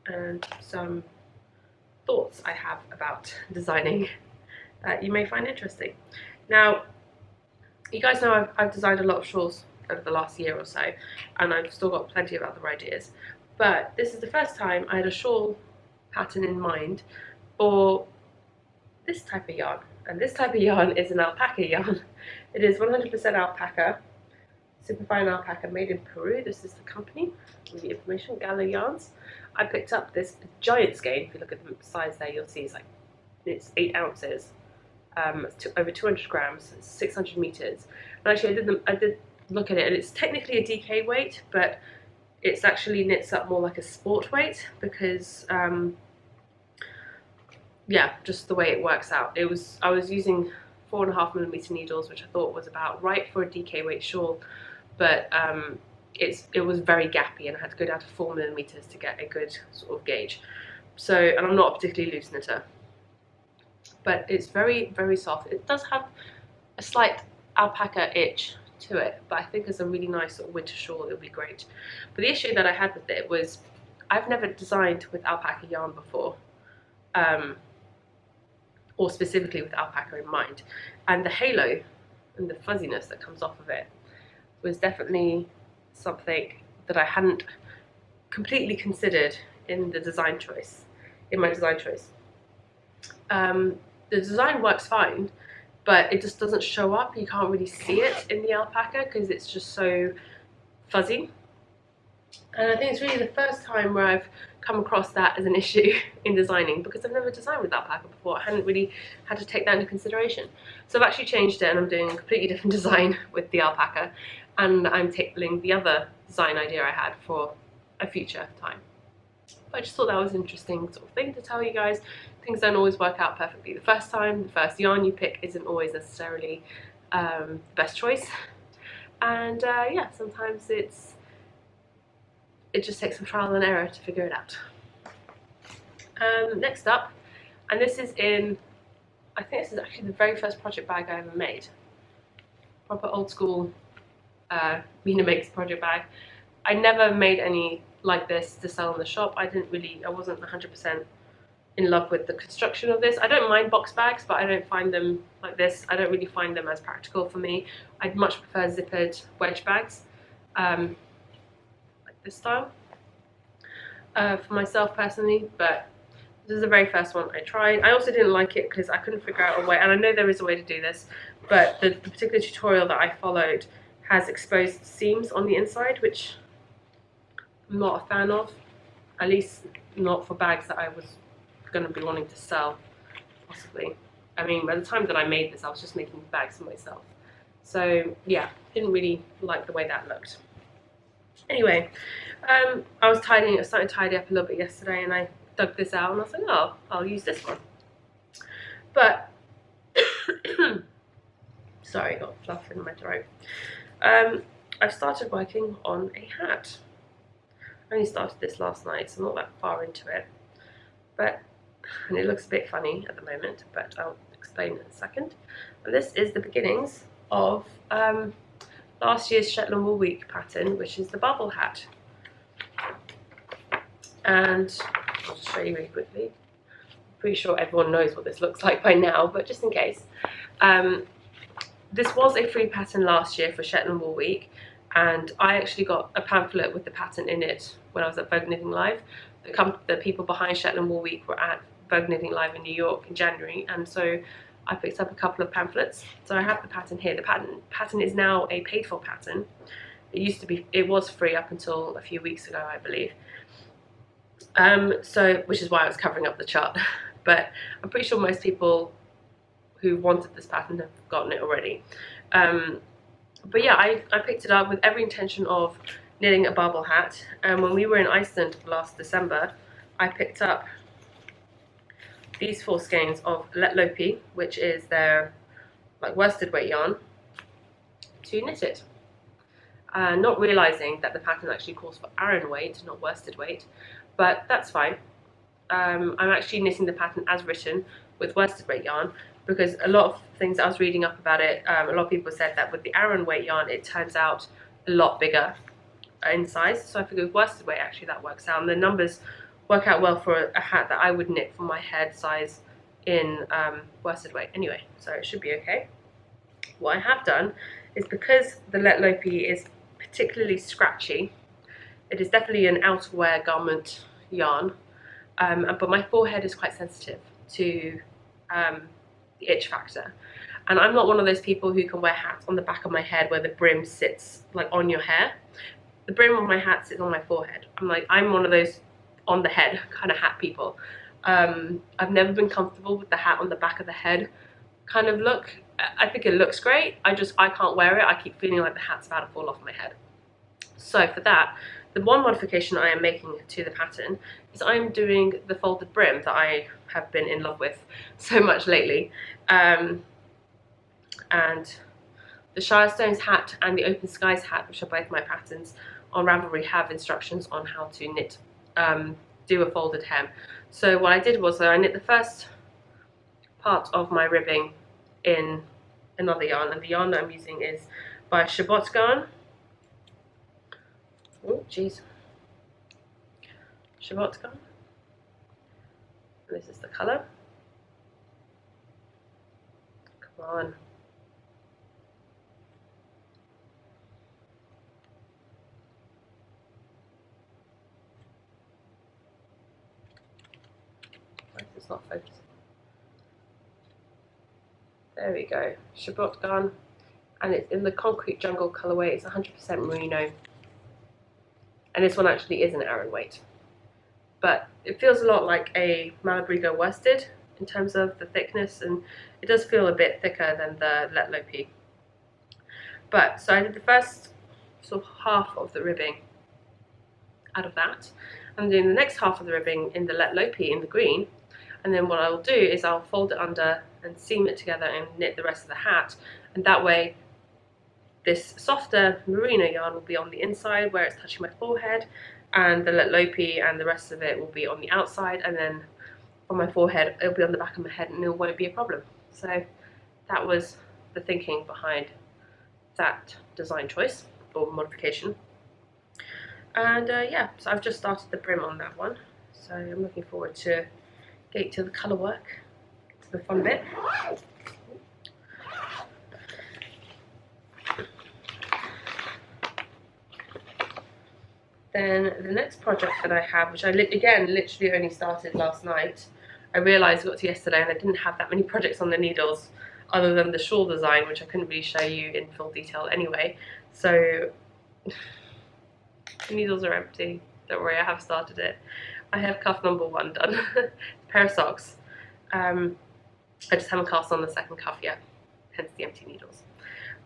[SPEAKER 1] and some thoughts I have about designing that you may find interesting. Now, you guys know I've designed a lot of shawls over the last year or so, and I've still got plenty of other ideas, but this is the first time I had a shawl pattern in mind for this type of yarn, and this type of yarn is an alpaca yarn. It is 100% alpaca, superfine alpaca, made in Peru. This is the company with the information, Galore yarns. I picked up this giant skein. If you look at the size there, you'll see it's 8 ounces, over 200 grams, 600 meters. And actually, I did look at it, and it's technically a DK weight, but it's actually knits up more like a sport weight because, yeah, just the way it works out. I was using 4.5mm needles, which I thought was about right for a DK weight shawl, but it was very gappy, and I had to go down to 4mm to get a good sort of gauge. So, and I'm not a particularly loose knitter, but it's very soft. It does have a slight alpaca itch to it, but I think as a really nice sort of winter shawl, it'll be great. But the issue that I had with it was I've never designed with alpaca yarn before, or specifically with alpaca in mind, and the halo and the fuzziness that comes off of it was definitely something that I hadn't completely considered in the design choice, in my design choice. The design works fine, but it just doesn't show up. You can't really see it in the alpaca because it's just so fuzzy. And I think it's really the first time where I've come across that as an issue in designing, because I've never designed with alpaca before. I hadn't really had to take that into consideration. So I've actually changed it, and I'm doing a completely different design with the alpaca, and I'm tackling the other design idea I had for a future time. But I just thought that was an interesting sort of thing to tell you guys. Things don't always work out perfectly the first time. The first yarn you pick isn't always necessarily the best choice. And yeah, sometimes it just takes some trial and error to figure it out. Next up, and this is in, I think this is actually the very first project bag I ever made. Proper old school Mina Makes project bag. I never made any like this to sell in the shop. I wasn't 100% in love with the construction of this. I don't mind box bags, but I don't find them like this. I don't really find them as practical for me. I'd much prefer zippered wedge bags, like this style, for myself personally, but this is the very first one I tried. I also didn't like it because I couldn't figure out a way, and I know there is a way to do this, but the particular tutorial that I followed has exposed seams on the inside, which I'm not a fan of, at least not for bags that I was going to be wanting to sell, possibly. I mean, by the time that I made this, I was just making bags for myself. So yeah, didn't really like the way that looked. Anyway, I started to tidy up a little bit yesterday, and I dug this out, and I was like, oh, I'll use this one. But, sorry, got fluff in my throat. I've started working on a hat. I only started this last night, so I'm not that far into it. And it looks a bit funny at the moment, but I'll explain in a second. And this is the beginnings of last year's Shetland Wool Week pattern, which is the bubble hat. And I'll just show you really quickly. I'm pretty sure everyone knows what this looks like by now, but just in case. This was a free pattern last year for Shetland Wool Week, and I actually got a pamphlet with the pattern in it when I was at Vogue Knitting Live. The people behind Shetland Wool Week were at Vogue Knitting Live in New York in January, and so I picked up a couple of pamphlets. So I have the pattern here. The pattern is now a paid for pattern. It was free up until a few weeks ago, I believe. Which is why I was covering up the chart. But I'm pretty sure most people who wanted this pattern have gotten it already. But yeah, I picked it up with every intention of knitting a bubble hat. And when we were in Iceland last December, I picked up these 4 skeins of Letlopi, which is their like worsted weight yarn, to knit it. Not realizing that the pattern actually calls for aran weight, not worsted weight, but that's fine. I'm actually knitting the pattern as written with worsted weight yarn, because a lot of things I was reading up about it, a lot of people said that with the aran weight yarn it turns out a lot bigger in size. So I figured with worsted weight actually that works out, and the numbers work out well for a hat that I would knit for my head size in worsted weight anyway, so it should be okay. What I have done is, because the Letlopi is particularly scratchy, it is definitely an outerwear garment yarn, but my forehead is quite sensitive to the itch factor, and I'm not one of those people who can wear hats on the back of my head where the brim sits like on your hair. The brim of my hat sits on my forehead. I'm one of those on the head kind of hat people. I've never been comfortable with the hat on the back of the head kind of look. I think it looks great, I can't wear it. I keep feeling like the hat's about to fall off my head. So for that, the one modification I am making to the pattern is I'm doing the folded brim that I have been in love with so much lately. And the Shirestones hat and the Open Skies hat, which are both my patterns on Ravelry, have instructions on how to knit, do a folded hem. So what I did was I knit the first part of my ribbing in another yarn, and the yarn that I'm using is by Shabot Garn. Oh jeez, cardigan. This is the colour. Come on. It's not focusing. There we go. Cardigan, and it's in the concrete jungle colourway. It's 100% merino, and this one actually is an Aran weight, but it feels a lot like a Malabrigo worsted in terms of the thickness, and it does feel a bit thicker than the Let Lopi. But so I did the first sort of half of the ribbing out of that. I'm doing the next half of the ribbing in the Let Lopi in the green, and then what I'll do is I'll fold it under and seam it together and knit the rest of the hat, and that way this softer merino yarn will be on the inside where it's touching my forehead, and the Let Lopi and the rest of it will be on the outside, and then on my forehead it'll be on the back of my head and it won't be a problem. So that was the thinking behind that design choice or modification. And yeah, so I've just started the brim on that one, so I'm looking forward to getting to the colour work, to the fun bit. Then the next project that I have, which I again literally only started last night, I realised I got to yesterday and I didn't have that many projects on the needles other than the shawl design, which I couldn't really show you in full detail anyway. So the needles are empty. Don't worry, I have started it. I have cuff number 1 done. Pair of socks. I just haven't cast on the second cuff yet, hence the empty needles.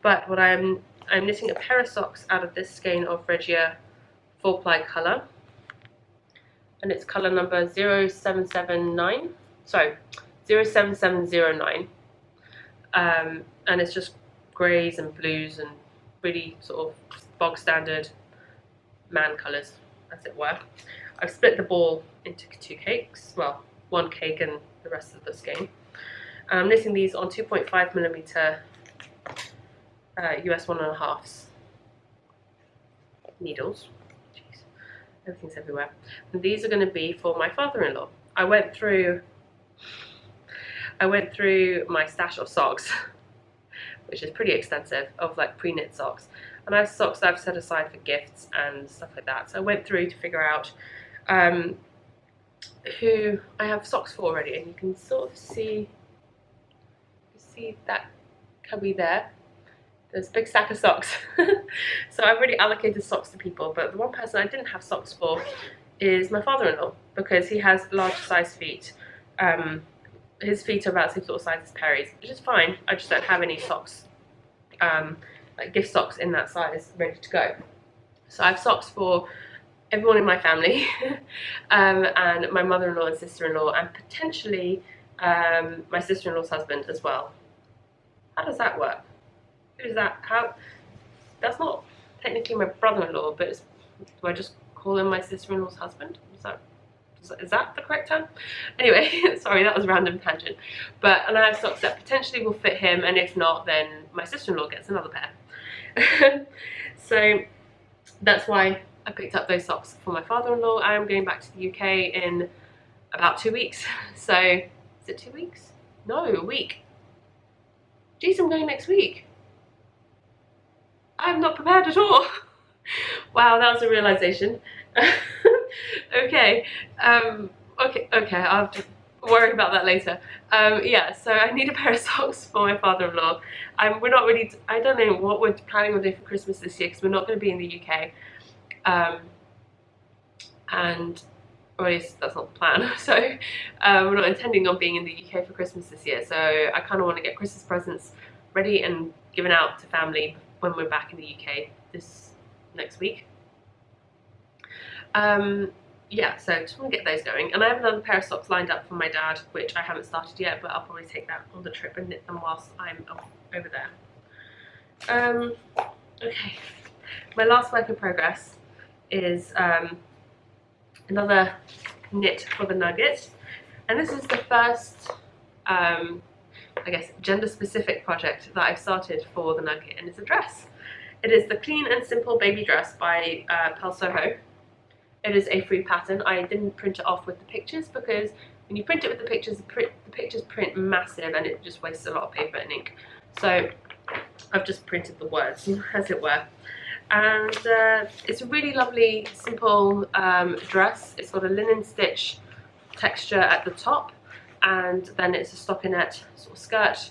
[SPEAKER 1] But what I'm knitting a pair of socks out of this skein of Regia 4-ply colour, and it's colour number 07709. Sorry, 07709. And it's just greys and blues and really sort of bog standard man colours, as it were. I've split the ball into 2 cakes, well, 1 cake and the rest of the skein. I'm knitting these on 2.5mm US 1.5s needles. Jeez, everything's everywhere. And these are going to be for my father-in-law. I went through my stash of socks, which is pretty extensive, of like pre-knit socks. And I have socks that I've set aside for gifts and stuff like that. So I went through to figure out who I have socks for already, and you can sort of see that cubby there. There's a big stack of socks. So I've already allocated socks to people, but the one person I didn't have socks for is my father-in-law, because he has large size feet. His feet are about the same sort of size as Perry's, which is fine. I just don't have any socks, like gift socks in that size ready to go. So I have socks for everyone in my family, and my mother-in-law and sister-in-law, and potentially my sister-in-law's husband as well. How does that work? Who is that? How? That's not technically my brother-in-law, but do I just call him my sister-in-law's husband? Is that the correct term? Anyway, sorry, that was a random tangent. And I have socks that potentially will fit him, and if not, then my sister-in-law gets another pair. So that's why I picked up those socks for my father-in-law. I am going back to the UK in about 2 weeks. So, is it 2 weeks? No, a week. Geez, I'm going next week. I'm not prepared at all. Wow, that was a realization. Okay, okay, I'll have to worry about that later. Yeah, so I need a pair of socks for my father-in-law. We're not really, I don't know what we're planning on doing for Christmas this year, because we're not going to be in the UK. Or at least that's not the plan. So we're not intending on being in the UK for Christmas this year. So I kind of want to get Christmas presents ready and given out to family when we're back in the UK this next week. Yeah, so just want to get those going. And I have another pair of socks lined up for my dad, which I haven't started yet, but I'll probably take that on the trip and knit them whilst I'm over there. Okay, my last work in progress is another knit for the nugget, and this is the first I guess gender specific project that I've started for the nugget, and it's a dress. It is the Clean and Simple Baby Dress by Pearl Soho. It is a free pattern. I didn't print it off with the pictures because when you print it with the pictures print massive and it just wastes a lot of paper and ink. So I've just printed the words, as it were. And it's a really lovely, simple dress. It's got a linen stitch texture at the top, and then it's a stockinette sort of skirt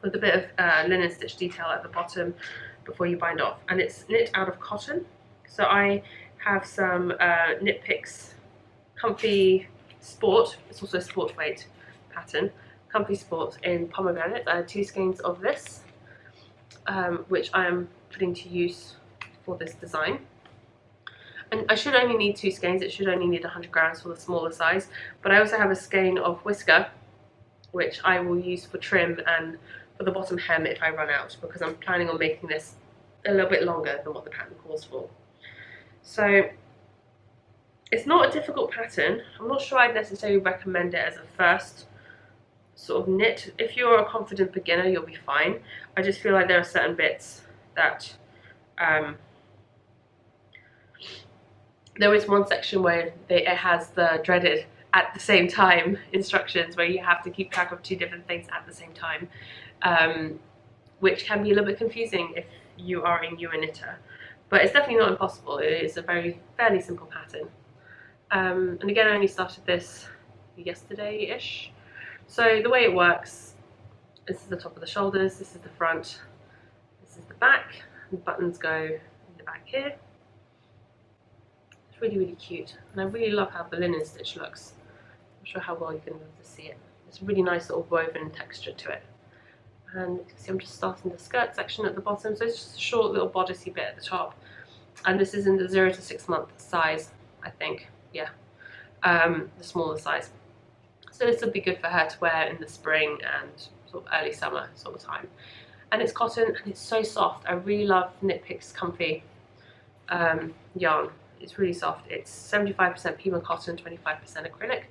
[SPEAKER 1] with a bit of linen stitch detail at the bottom before you bind off. And it's knit out of cotton. So I have some Knit Picks Comfy Sport. It's also a sport weight pattern. Comfy Sport in pomegranate. I had 2 skeins of this, which I am putting to use for this design. And I should only need 2 skeins. It should only need 100 grams for the smaller size. But I also have a skein of whisker, which I will use for trim and for the bottom hem if I run out, because I'm planning on making this a little bit longer than what the pattern calls for. So it's not a difficult pattern. I'm not sure I'd necessarily recommend it as a first sort of knit. If you're a confident beginner, you'll be fine. I just feel like there are certain bits that there is one section where it has the dreaded at the same time instructions, where you have to keep track of 2 different things at the same time, which can be a little bit confusing if you are a newer knitter. But it's definitely not impossible. It is a fairly simple pattern. And again, I only started this yesterday-ish. So the way it works, this is the top of the shoulders, this is the front, this is the back, and the buttons go in the back here. It's really, really cute, and I really love how the linen stitch looks. I'm not sure how well you can see it. It's a really nice sort of woven texture to it. And you can see I'm just starting the skirt section at the bottom, so it's just a short little bodicey bit at the top. And this is in the 0 to 6 month size, I think, yeah, the smaller size. So this would be good for her to wear in the spring and sort of early summer sort of time. And it's cotton and it's so soft. I really love Knit Picks Comfy yarn. It's really soft. It's 75% Pima cotton, 25% acrylic.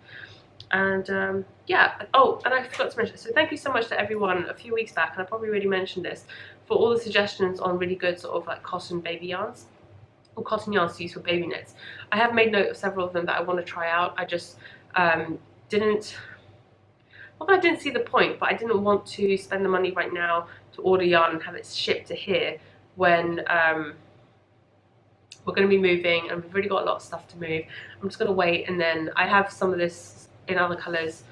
[SPEAKER 1] And yeah, oh, and I forgot to mention, so thank you so much to everyone a few weeks back, and I probably already mentioned this, for all the suggestions on really good sort of like cotton baby yarns, or cotton yarns to use for baby knits. I have made note of several of them that I want to try out. I just didn't, not that I didn't see the point, but I didn't want to spend the money right now to order yarn and have it shipped to here when we're going to be moving and we've already got a lot of stuff to move. I'm just going to wait, and then I have some of this in other colours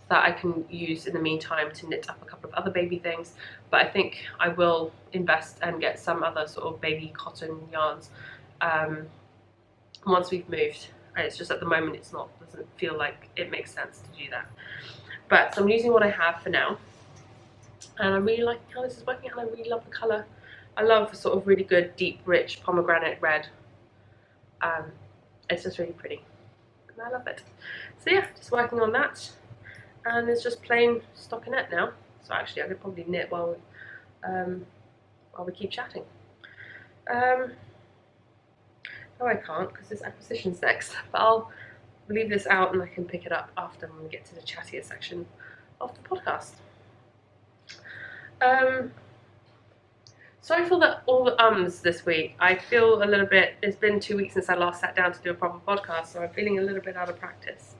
[SPEAKER 1] that I can use in the meantime to knit up a couple of other baby things. But I think I will invest and get some other sort of baby cotton yarns once we've moved. And it's just at the moment doesn't feel like it makes sense to do that. But so I'm using what I have for now, and I really like how this is working out, and I really love the colour. I love sort of really good deep rich pomegranate red. It's just really pretty and I love it. So yeah, just working on that, and it's just plain stockinette now. So actually I could probably knit while we keep chatting. No, I can't, because this acquisition's next, but I'll leave this out and I can pick it up after when we get to the chattier section of the podcast. Sorry for all the ums this week. I feel a little bit, it's been 2 weeks since I last sat down to do a proper podcast, so I'm feeling a little bit out of practice.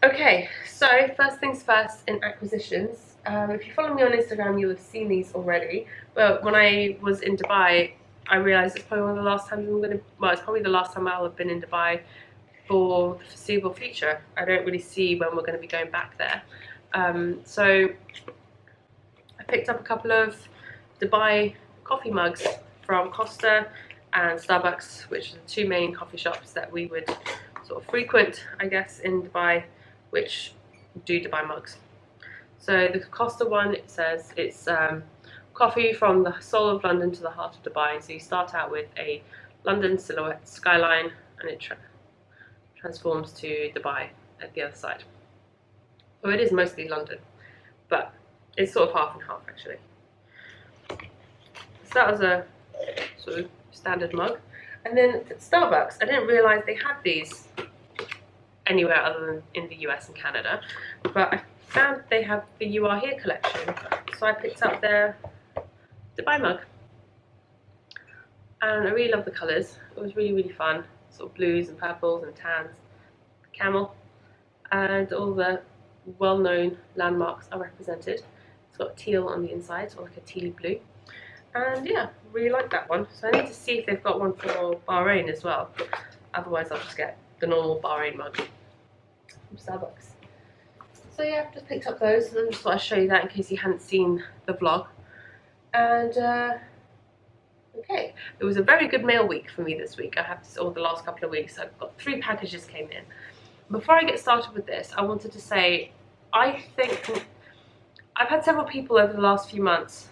[SPEAKER 1] Okay, so first things first in acquisitions. If you follow me on Instagram, you'll have seen these already, but when I was in Dubai, I realised it's probably one of the last times it's probably the last time I'll have been in Dubai for the foreseeable future. I don't really see when we're going to be going back there. So I picked up a couple of Dubai coffee mugs from Costa and Starbucks, which are the 2 main coffee shops that we would sort of frequent, I guess, in Dubai, which do Dubai mugs. So the Costa one, it says it's coffee from the soul of London to the heart of Dubai. So you start out with a London silhouette skyline, and it transforms to Dubai at the other side. So it is mostly London, but it's sort of half and half actually. So that was a sort of standard mug. And then at Starbucks, I didn't realise they had these anywhere other than in the US and Canada, but I found they have the You Are Here collection, so I picked up their Dubai mug. and I really love the colours. It was really, really fun. Sort of blues and purples and tans, camel, and all the well-known landmarks are represented. It's got teal on the inside, or like a tealy blue. And yeah, really like that one. So I need to see if they've got one for Bahrain as well. Otherwise I'll just get the normal Bahrain mug from Starbucks. So yeah, just picked up those, and I just thought I'd show you that in case you hadn't seen the vlog. And okay, it was a very good mail week for me this week. I have to, or the last couple of weeks, I've got 3 packages came in. Before I get started with this, I wanted to say, I think I've had several people over the last few months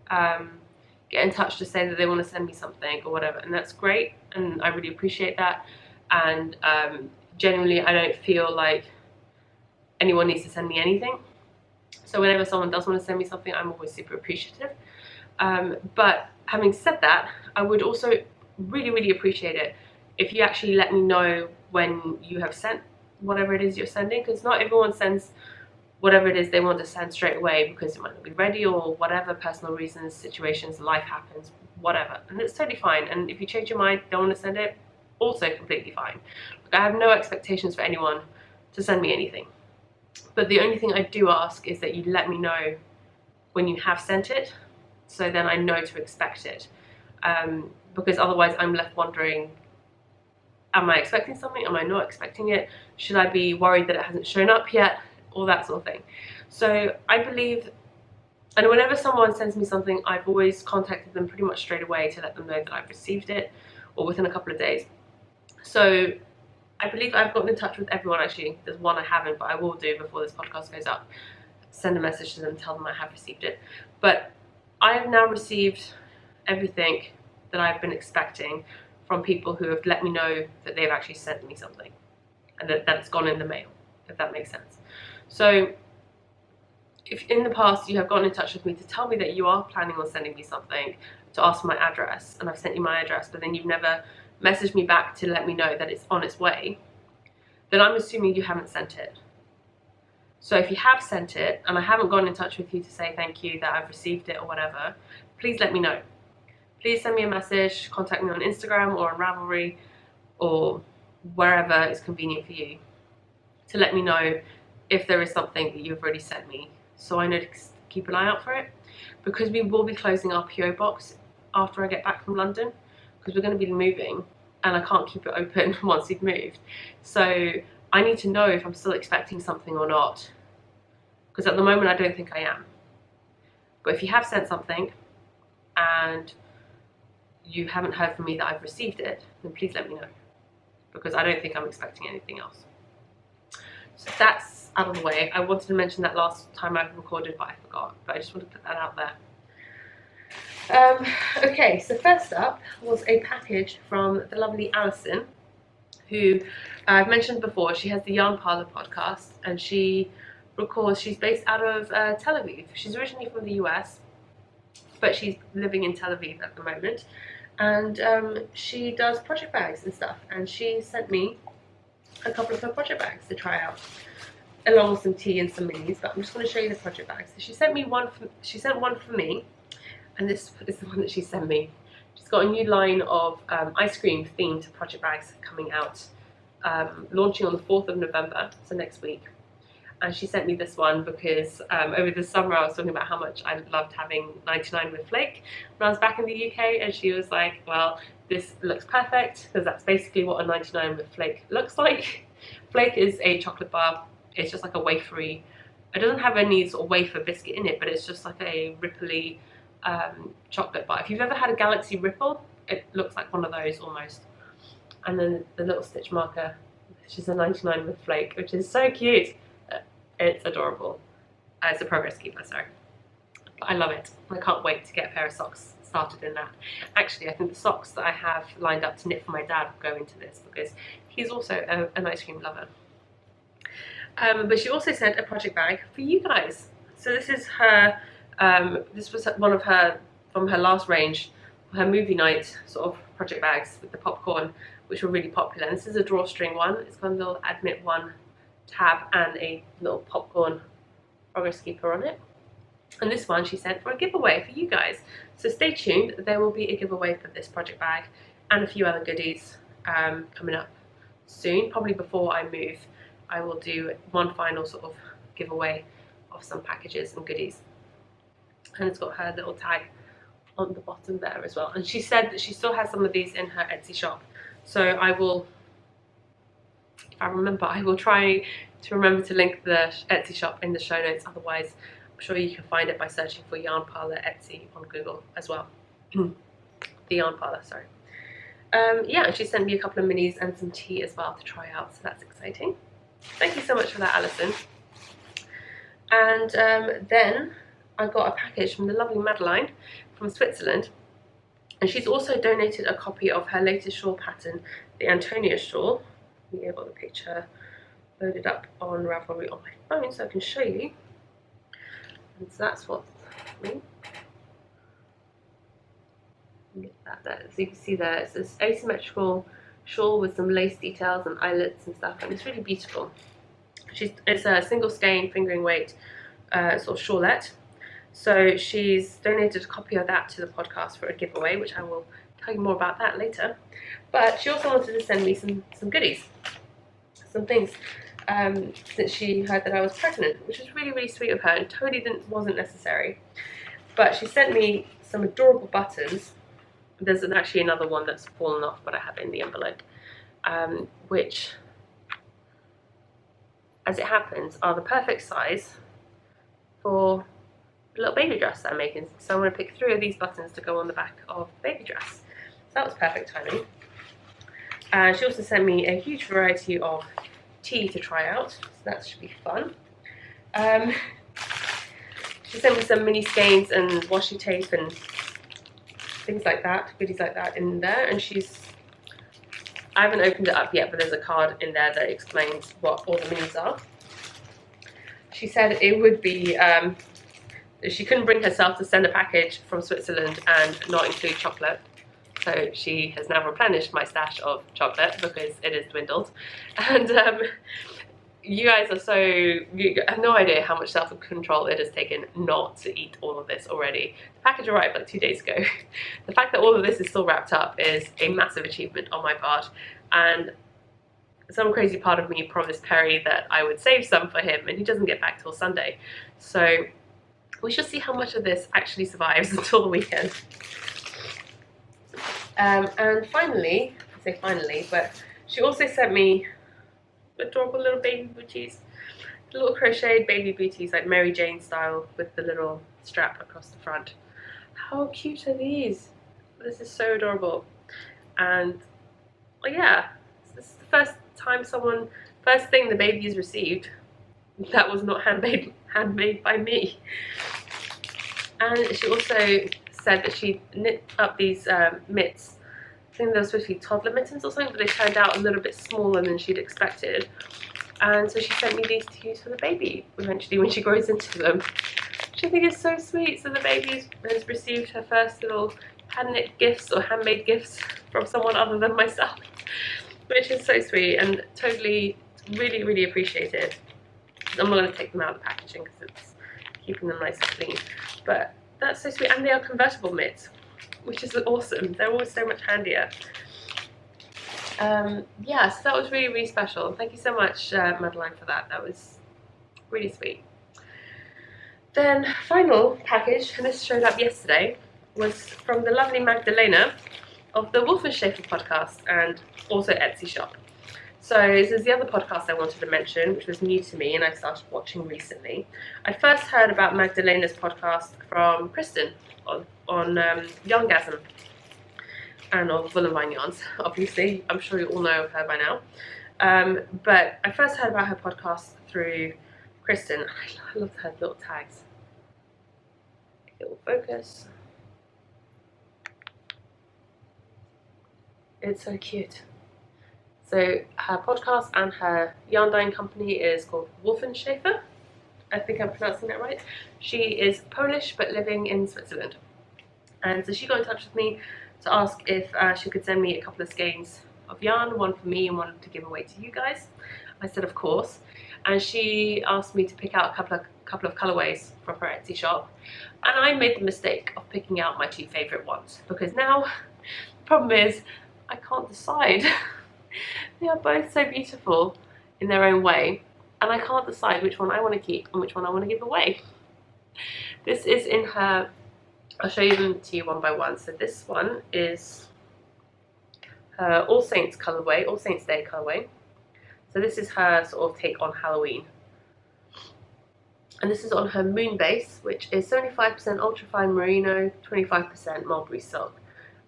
[SPEAKER 1] get in touch to say that they want to send me something or whatever, and that's great, and I really appreciate that. And genuinely, I don't feel like anyone needs to send me anything. So whenever someone does want to send me something, I'm always super appreciative. But having said that, I would also really, really appreciate it if you actually let me know when you have sent whatever it is you're sending, because not everyone sends whatever it is they want to send straight away because it might not be ready or whatever, personal reasons, situations, life happens, whatever. And it's totally fine. And if you change your mind, don't want to send it, also completely fine. Like, I have no expectations for anyone to send me anything. But the only thing I do ask is that you let me know when you have sent it, so then I know to expect it. Because otherwise I'm left wondering, am I expecting something? Am I not expecting it? Should I be worried that it hasn't shown up yet? All that sort of thing. So I believe, and whenever someone sends me something, I've always contacted them pretty much straight away to let them know that I've received it, or within a couple of days. So I believe I've gotten in touch with everyone. Actually, there's one I haven't, but I will do before this podcast goes up. Send a message to them, tell them I have received it. But I have now received everything that I've been expecting from people who have let me know that they've actually sent me something, and that it's gone in the mail, if that makes sense. So if in the past you have gotten in touch with me to tell me that you are planning on sending me something, to ask for my address, and I've sent you my address, but then you've never messaged me back to let me know that it's on its way, then I'm assuming you haven't sent it. So if you have sent it and I haven't gone in touch with you to say thank you that I've received it or whatever, please let me know. Please send me a message, contact me on Instagram or on Ravelry or wherever is convenient for you, to let me know if there is something that you've already sent me, so I know to keep an eye out for it. Because we will be closing our PO box after I get back from London, because we're going to be moving and I can't keep it open once we've moved. So I need to know if I'm still expecting something or not, because at the moment I don't think I am. But if you have sent something and you haven't heard from me that I've received it, then please let me know, because I don't think I'm expecting anything else. So that's out of the way. I wanted to mention that last time I recorded, but I forgot. But I just want to put that out there. Okay, so first up was a package from the lovely Alison, who I've mentioned before. She has the Yarn Parlor podcast, and she records, she's based out of Tel Aviv. She's originally from the US, but she's living in Tel Aviv at the moment. And she does project bags and stuff, and she sent me a couple of her project bags to try out, along with some tea and some minis. But I'm just going to show you the project bags. So she sent me one. She sent one for me, and this is the one that she sent me. She's got a new line of ice cream themed project bags coming out, launching on the 4th of November, so next week. And she sent me this one because over the summer I was talking about how much I loved having 99 with flake when I was back in the UK, and she was like, well, this looks perfect, because that's basically what a 99 with flake looks like. Flake is a chocolate bar. It's just like a wafery, it doesn't have any sort of wafer biscuit in it, but it's just like a ripply chocolate bar. If you've ever had a Galaxy Ripple, it looks like one of those almost. And then the little stitch marker, which is a 99 with flake, which is so cute. It's adorable. It's a progress keeper, sorry. But I love it. I can't wait to get a pair of socks started in that. Actually, I think the socks that I have lined up to knit for my dad will go into this, because he's also an ice cream lover. But she also sent a project bag for you guys. So this is her, this was one of her, from her last range, her movie night sort of project bags with the popcorn, which were really popular. And this is a drawstring one. It's got a little Admit One tab and a little popcorn progress keeper on it. And this one she sent for a giveaway for you guys. So stay tuned, there will be a giveaway for this project bag and a few other goodies coming up soon. Probably before I move, I will do one final sort of giveaway of some packages and goodies. And it's got her little tag on the bottom there as well. And she said that she still has some of these in her Etsy shop. So I will, if I remember, I will try to remember to link the Etsy shop in the show notes. Otherwise, I'm sure you can find it by searching for Yarn Parlour Etsy on Google as well. The Yarn Parlour, sorry. Yeah, and she sent me a couple of minis and some tea as well to try out, so that's exciting. Thank you so much for that, Alison. And then I got a package from the lovely Madeline from Switzerland, and she's also donated a copy of her latest shawl pattern, the Antonia shawl. Let me get the picture loaded up on Ravelry on my phone so I can show you. And so that's what get that there. So you can see there, it's this asymmetrical shawl with some lace details and eyelets and stuff, and it's really beautiful. It's a single skein fingering weight sort of shawlette. So she's donated a copy of that to the podcast for a giveaway, which I will tell you more about that later. But she also wanted to send me some goodies, some things, since she heard that I was pregnant, which was really, really sweet of her and totally wasn't necessary. But she sent me some adorable buttons. There's actually another one that's fallen off, but I have it in the envelope, which, as it happens, are the perfect size for a little baby dress that I'm making. So I'm going to pick 3 of these buttons to go on the back of the baby dress. So that was perfect timing. And she also sent me a huge variety of tea to try out, so that should be fun. She sent me some mini skeins and washi tape and things like that, goodies like that in there. And I haven't opened it up yet, but there's a card in there that explains what all the minis are. She said it would be, she couldn't bring herself to send a package from Switzerland and not include chocolate. So she has now replenished my stash of chocolate because it is dwindled. And you guys you have no idea how much self-control it has taken not to eat all of this already. The package arrived like 2 days ago. The fact that all of this is still wrapped up is a massive achievement on my part. And some crazy part of me promised Perry that I would save some for him, and he doesn't get back till Sunday. So we shall see how much of this actually survives until the weekend. And finally, I say finally, but she also sent me adorable little baby booties, little crocheted baby booties like Mary Jane style with the little strap across the front. How cute are these? This is so adorable. And well, yeah, this is the first thing the baby has received that was not handmade by me. And she also said that she knit up these mitts. I think they were supposed to be toddler mittens or something, but they turned out a little bit smaller than she'd expected. And so she sent me these to use for the baby eventually when she grows into them, which I think is so sweet. So the baby has received her first little hand-knit gifts or handmade gifts from someone other than myself, which is so sweet and totally, really, really appreciated. I'm not going to take them out of the packaging because it's keeping them nice and clean, but that's so sweet. And they are convertible mitts, which is awesome. They're always so much handier. Yeah, so that was really, really special. Thank you so much, Madeline, for that. That was really sweet. Then final package, and this showed up yesterday, was from the lovely Magdalena of the Wolfenschäfer podcast and also Etsy shop. So this is the other podcast I wanted to mention, which was new to me and I started watching recently. I first heard about Magdalena's podcast from Kristen on Yarngasm and of Wollonvine Yarns, obviously. I'm sure you all know of her by now. But I first heard about her podcast through Kristen. I love her little tags. It will focus. It's so cute. So her podcast and her yarn dyeing company is called Wolfenschäfer. I think I'm pronouncing that right. She is Polish but living in Switzerland. And so she got in touch with me to ask if she could send me a couple of skeins of yarn, one for me and one to give away to you guys. I said of course, and she asked me to pick out a couple of colorways from her Etsy shop, and I made the mistake of picking out my 2 favorite ones, because now the problem is I can't decide. They are both so beautiful in their own way, and I can't decide which one I want to keep and which one I want to give away. This is in her, I'll show you them to you one by one. So this one is her All Saints colorway, All Saints Day colorway. So this is her sort of take on Halloween. And this is on her Moon base, which is 75% ultrafine merino, 25% mulberry silk.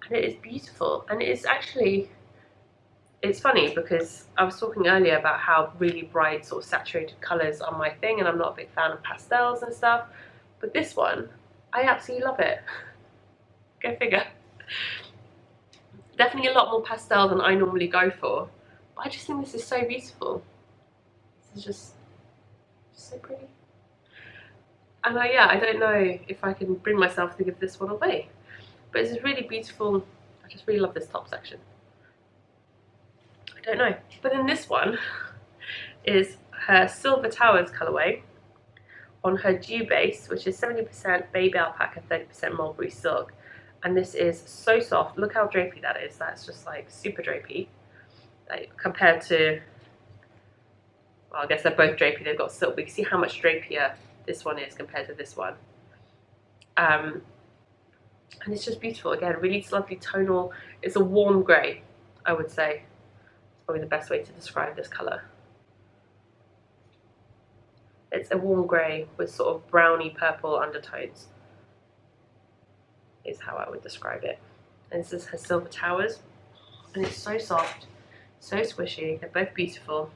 [SPEAKER 1] And it is beautiful. And it is actually, it's funny because I was talking earlier about how really bright sort of saturated colours are my thing, and I'm not a big fan of pastels and stuff. But this one, I absolutely love it. Go figure. Definitely a lot more pastel than I normally go for. But I just think this is so beautiful. This is just so pretty. And yeah, I don't know if I can bring myself to give this one away. But it's really beautiful. I just really love this top section. I don't know. But then this one is her Silver Towers colorway on her Dew base, which is 70% baby alpaca, 30% mulberry silk. And this is so soft. Look how drapey that is. That's just like super drapey. Like compared to, well, I guess they're both drapey. They've got silk. We can see how much drapier this one is compared to this one. And it's just beautiful. Again, really lovely tonal. It's a warm grey, I would say. It's probably the best way to describe this colour. It's a warm grey with sort of browny purple undertones, is how I would describe it. And this is her Silver Towers. And it's so soft, so squishy. They're both beautiful.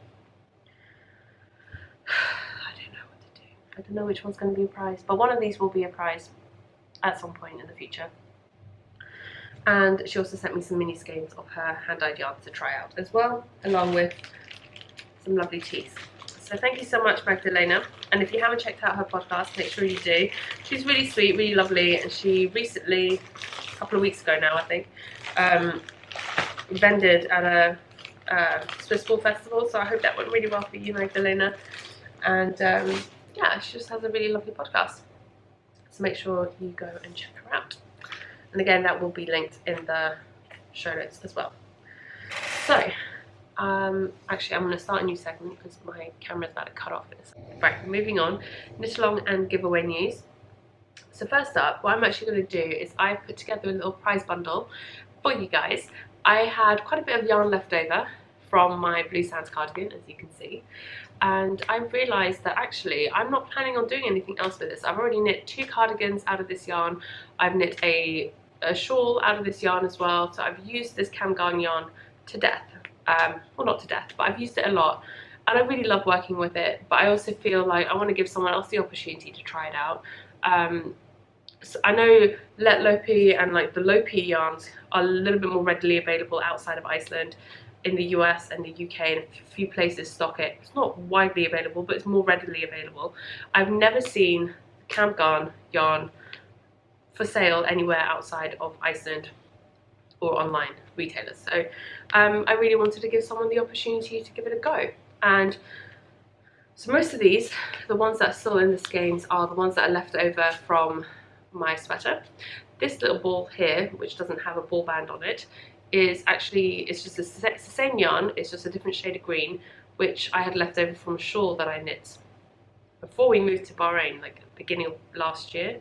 [SPEAKER 1] I don't know which one's going to be a prize, but one of these will be a prize at some point in the future. And she also sent me some mini skeins of her hand-dyed yarn to try out as well, along with some lovely teas. So thank you so much, Magdalena. And if you haven't checked out her podcast, make sure you do. She's really sweet, really lovely, and she recently, a couple of weeks ago now I think, vended at a Swiss Ball Festival, so I hope that went really well for you, Magdalena. And yeah, she just has a really lovely podcast, so make sure you go and check her out. And again, that will be linked in the show notes as well. So actually I'm going to start a new segment because my camera's about to cut off in a second. Right, moving on, knit along and giveaway news. So first up, what I'm actually going to do is I put together a little prize bundle for you guys. I had quite a bit of yarn left over from my Blue Sands cardigan, as you can see, and I realised that actually I'm not planning on doing anything else with this. I've already knit 2 cardigans out of this yarn. I've knit a shawl out of this yarn as well, so I've used this cardigan yarn to death. Well, not to death, but I've used it a lot, and I really love working with it. But I also feel like I want to give someone else the opportunity to try it out. So I know Let Lopi and like the Lopi yarns are a little bit more readily available outside of Iceland. In the US and the UK, and a few places stock it. It's not widely available, but it's more readily available. I've never seen cardigan yarn for sale anywhere outside of Iceland or online retailers. So I really wanted to give someone the opportunity to give it a go. And so most of these, the ones that are still in the skeins, are the ones that are left over from my sweater. This little ball here, which doesn't have a ball band on it, is actually, it's just it's the same yarn, it's just a different shade of green, which I had left over from a shawl that I knit before we moved to Bahrain, like at the beginning of last year.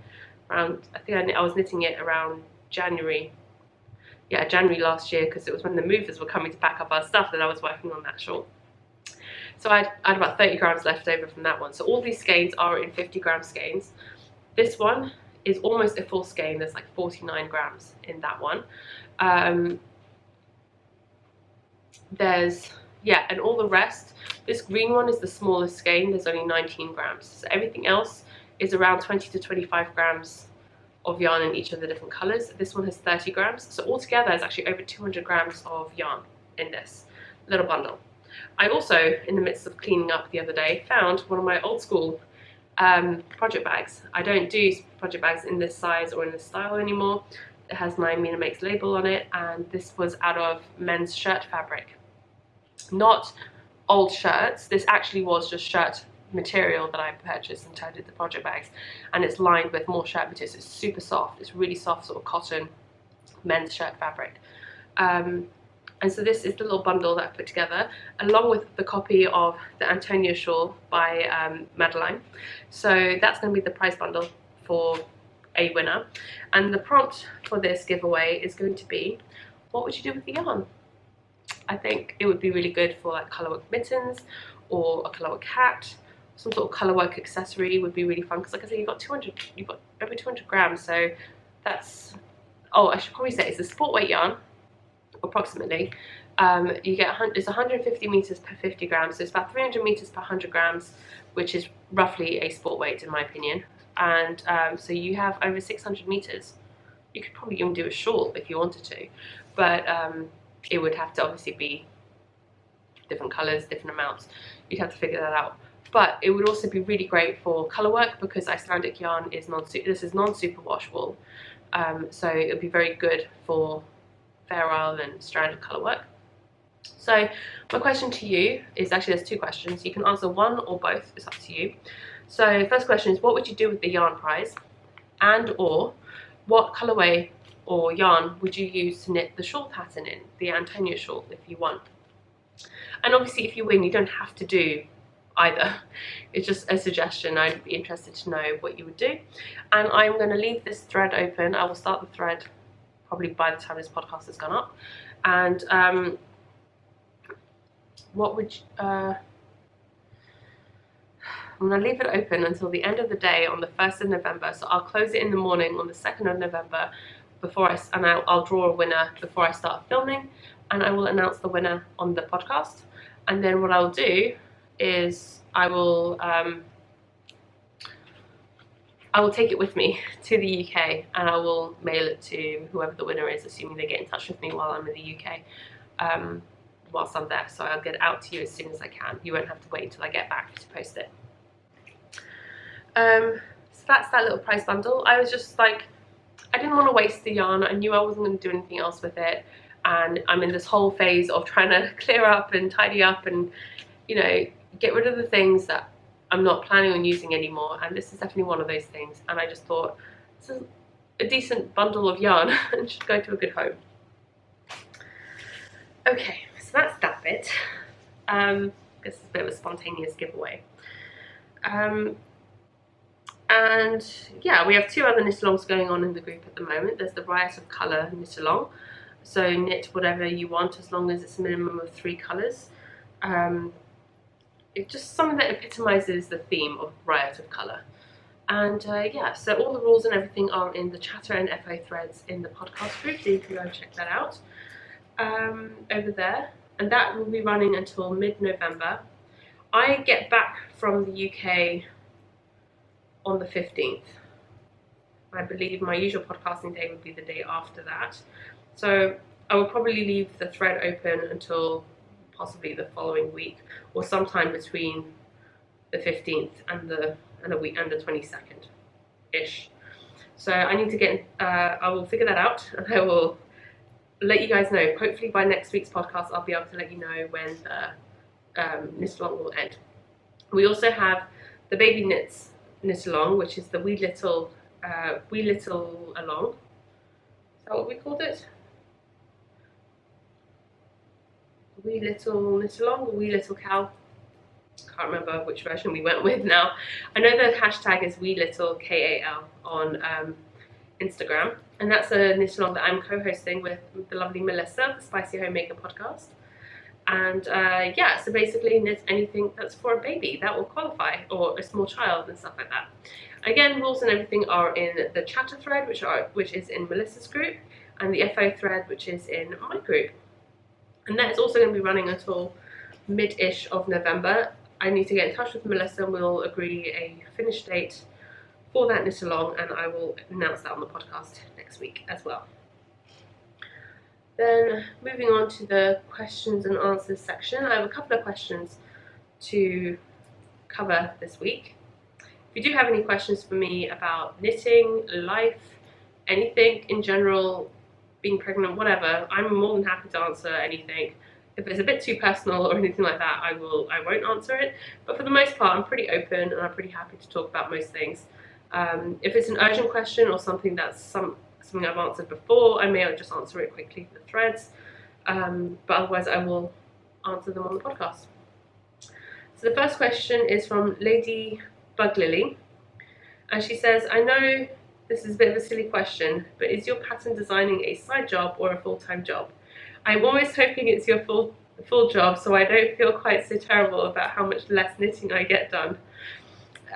[SPEAKER 1] Around, I think I was knitting it around January. Yeah, January last year, because it was when the movers were coming to pack up our stuff that I was working on that shawl. So I had about 30 grams left over from that one. So all these skeins are in 50 gram skeins. This one is almost a full skein. There's like 49 grams in that one. There's, yeah, and all the rest, this green one is the smallest skein. There's only 19 grams. So everything else is around 20 to 25 grams of yarn in each of the different colors. This one has 30 grams. So altogether, there's actually over 200 grams of yarn in this little bundle. I also, in the midst of cleaning up the other day, found one of my old school project bags. I don't do project bags in this size or in this style anymore. It has my Mina Makes label on it, and this was out of men's shirt fabric. Not old shirts. This actually was just shirt material that I purchased and turned into project bags, and it's lined with more shirt material, so it's super soft. It's really soft, sort of cotton men's shirt fabric. And so this is the little bundle that I put together, along with the copy of the Antonia shawl by Madeline. So that's going to be the prize bundle for a winner. And the prompt for this giveaway is going to be, what would you do with the yarn? I think it would be really good for like colourwork mittens or a colourwork hat. Some sort of colourwork accessory would be really fun, because like I said, you've got over 200 grams, so that's, oh, I should probably say it's a sport weight yarn, approximately. You get, it's 150 meters per 50 grams, so it's about 300 meters per 100 grams, which is roughly a sport weight in my opinion. And so you have over 600 meters. You could probably even do a shawl if you wanted to, but it would have to obviously be different colors, different amounts. You'd have to figure that out. But it would also be really great for colour work, because Icelandic yarn is non-superwash wool. So it would be very good for Fair Isle and stranded colour work. So my question to you is, actually there's two questions. You can answer one or both, it's up to you. So first question is, what would you do with the yarn prize? And or what colourway or yarn would you use to knit the shawl pattern in, the Antonia shawl, if you won? And obviously if you win, you don't have to do either. It's just a suggestion. I'd be interested to know what you would do. And I'm going to leave this thread open. I will start the thread probably by the time this podcast has gone up. And what would you, I'm going to leave it open until the end of the day on the 1st of November. So I'll close it in the morning on the 2nd of November I'll draw a winner before I start filming, and I will announce the winner on the podcast. And then what I'll do is I will take it with me to the UK, and I will mail it to whoever the winner is, assuming they get in touch with me while I'm in the UK, whilst I'm there. So I'll get it out to you as soon as I can. You won't have to wait until I get back to post it. So that's that little prize bundle. I was just like, I didn't want to waste the yarn. I knew I wasn't going to do anything else with it, and I'm in this whole phase of trying to clear up and tidy up and, you know, get rid of the things that I'm not planning on using anymore, and this is definitely one of those things. And I just thought, this is a decent bundle of yarn and should go to a good home. Okay, so that's that bit. This is a bit of a spontaneous giveaway. And yeah, we have two other knit-alongs going on in the group at the moment. There's the Riot of Colour knit-along. So knit whatever you want, as long as it's a minimum of 3 colours. It's just something that epitomises the theme of Riot of Colour. And yeah, so all the rules and everything are in the chatter and FO threads in the podcast group, so you can go and check that out over there. And that will be running until mid-November. I get back from the UK on the 15th. I believe my usual podcasting day would be the day after that. So I will probably leave the thread open until possibly the following week, or sometime between the 15th and the 22nd ish. So I need to get I will figure that out, and I will let you guys know. Hopefully by next week's podcast I'll be able to let you know when the knit-along will end. We also have the baby knit-along, which is the wee little along. Is that what we called it? Wee little knit-along, or wee little cow. Can't remember which version we went with now. I know the hashtag is wee little KAL on Instagram, and that's a knit-along that I'm co-hosting with the lovely Melissa, the Spicy Homemaker podcast. And yeah, so basically knit anything that's for a baby that will qualify, or a small child and stuff like that. Again, rules and everything are in the chatter thread, which is in Melissa's group, and the FO thread, which is in my group. And that is also going to be running until mid-ish of November. I need to get in touch with Melissa, and we'll agree a finish date for that knit-along, and I will announce that on the podcast next week as well. Then moving on to the questions and answers section, I have a couple of questions to cover this week. If you do have any questions for me about knitting, life, anything in general, being pregnant, whatever, I'm more than happy to answer anything. If it's a bit too personal or anything like that, I won't answer it. But for the most part, I'm pretty open and I'm pretty happy to talk about most things. If it's an urgent question or something that's something I've answered before, I may just answer it quickly in the threads. But otherwise, I will answer them on the podcast. So the first question is from Lady Bug Lily, and she says, I know this is a bit of a silly question, but is your pattern designing a side job or a full-time job? I'm always hoping it's your full job, so I don't feel quite so terrible about how much less knitting I get done.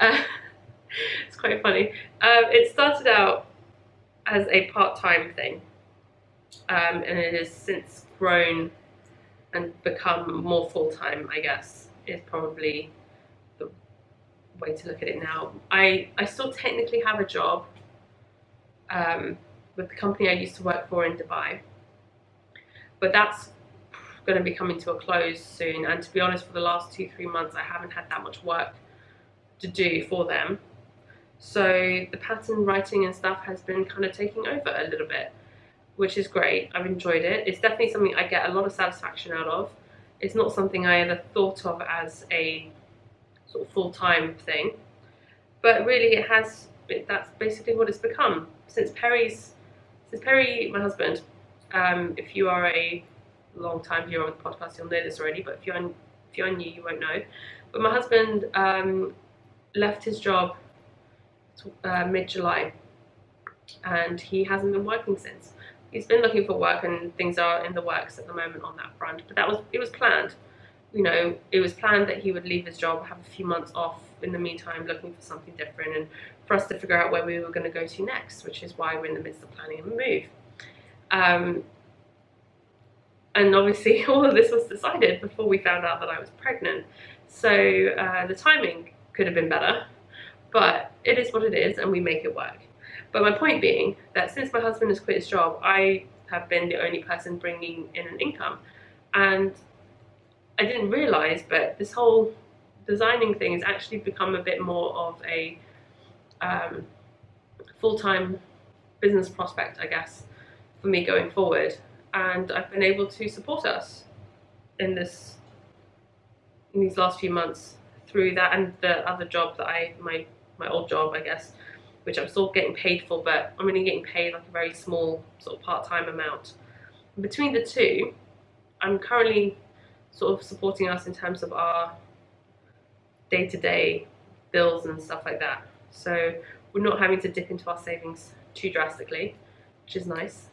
[SPEAKER 1] It's quite funny. It started out as a part-time thing, and it has since grown and become more full-time, I guess, is probably the way to look at it now. I still technically have a job with the company I used to work for in Dubai, but that's going to be coming to a close soon, and to be honest, for the last 2-3 months I haven't had that much work to do for them, so the pattern writing and stuff has been kind of taking over a little bit, which is great. I've enjoyed it. It's definitely something I get a lot of satisfaction out of. It's not something I ever thought of as a sort of full-time thing, but really that's basically what it's become since Perry, my husband. If you are a long-time viewer of the podcast, you'll know this already, but if you're new, you won't know. But my husband left his job mid-July, and he hasn't been working since. He's been looking for work, and things are in the works at the moment on that front. But it was planned. You know, it was planned that he would leave his job, have a few months off in the meantime, looking for something different, and for us to figure out where we were going to go to next, which is why we're in the midst of planning a move. And obviously, all of this was decided before we found out that I was pregnant. So the timing could have been better, but it is what it is, and we make it work. But my point being that since my husband has quit his job, I have been the only person bringing in an income. And I didn't realise, but this whole designing thing has actually become a bit more of a full-time business prospect, I guess, for me going forward. And I've been able to support us in these last few months through that and the other job that my old job, I guess, which I'm still getting paid for, but I'm only getting paid like a very small sort of part-time amount. And between the two, I'm currently sort of supporting us in terms of our day-to-day bills and stuff like that. So we're not having to dip into our savings too drastically, which is nice.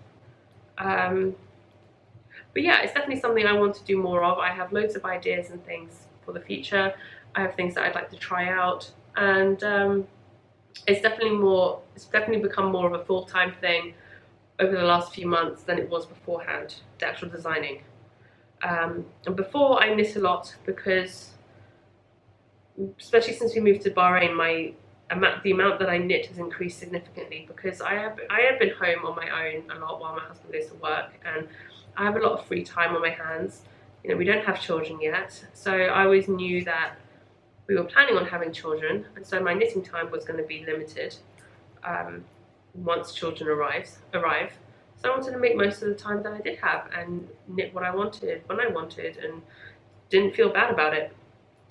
[SPEAKER 1] But yeah, it's definitely something I want to do more of. I have loads of ideas and things for the future. I have things that I'd like to try out, and it's definitely become more of a full-time thing over the last few months than it was beforehand, the actual designing. And before I knit a lot because, especially since we moved to Bahrain, the amount that I knit has increased significantly because I have been home on my own a lot while my husband goes to work, and I have a lot of free time on my hands. You know, we don't have children yet, so I always knew that we were planning on having children, and so my knitting time was going to be limited once children arrive. So I wanted to make most of the time that I did have and knit what I wanted when I wanted, and didn't feel bad about it.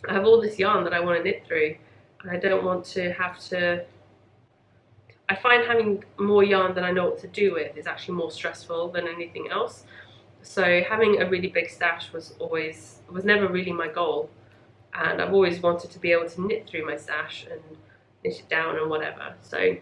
[SPEAKER 1] I have all this yarn that I want to knit through, and I don't want to have to. I find having more yarn than I know what to do with is actually more stressful than anything else. So having a really big stash was never really my goal, and I've always wanted to be able to knit through my stash and knit it down and whatever. So I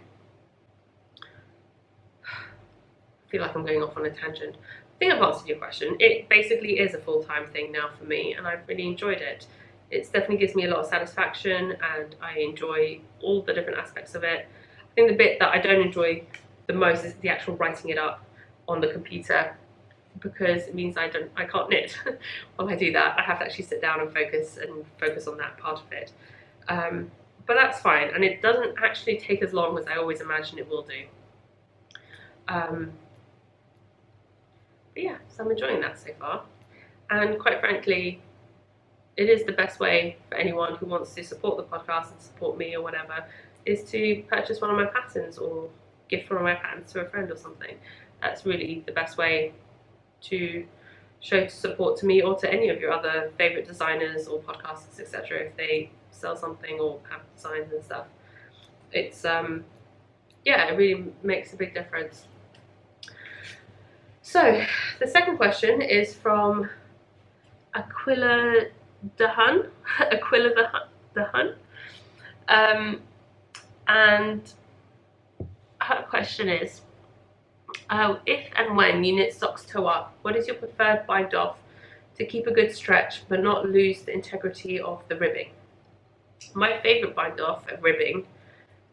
[SPEAKER 1] feel like I'm going off on a tangent. I think I've answered your question. It basically is a full-time thing now for me, and I've really enjoyed it. It definitely gives me a lot of satisfaction, and I enjoy all the different aspects of it. I think the bit that I don't enjoy the most is the actual writing it up on the computer, because it means I can't knit while I do that. I have to actually sit down and focus on that part of it. But that's fine, and it doesn't actually take as long as I always imagine it will do. But yeah, so I'm enjoying that so far, and quite frankly, it is the best way for anyone who wants to support the podcast and support me or whatever, is to purchase one of my patterns or gift one of my patterns to a friend or something. That's really the best way to show support to me or to any of your other favourite designers or podcasters, etc. if they sell something or have designs and stuff. It's yeah, it really makes a big difference. So the second question is from Aquila the Hun. And her question is, if and when you knit socks toe up, what is your preferred bind off to keep a good stretch but not lose the integrity of the ribbing? My favourite bind off of ribbing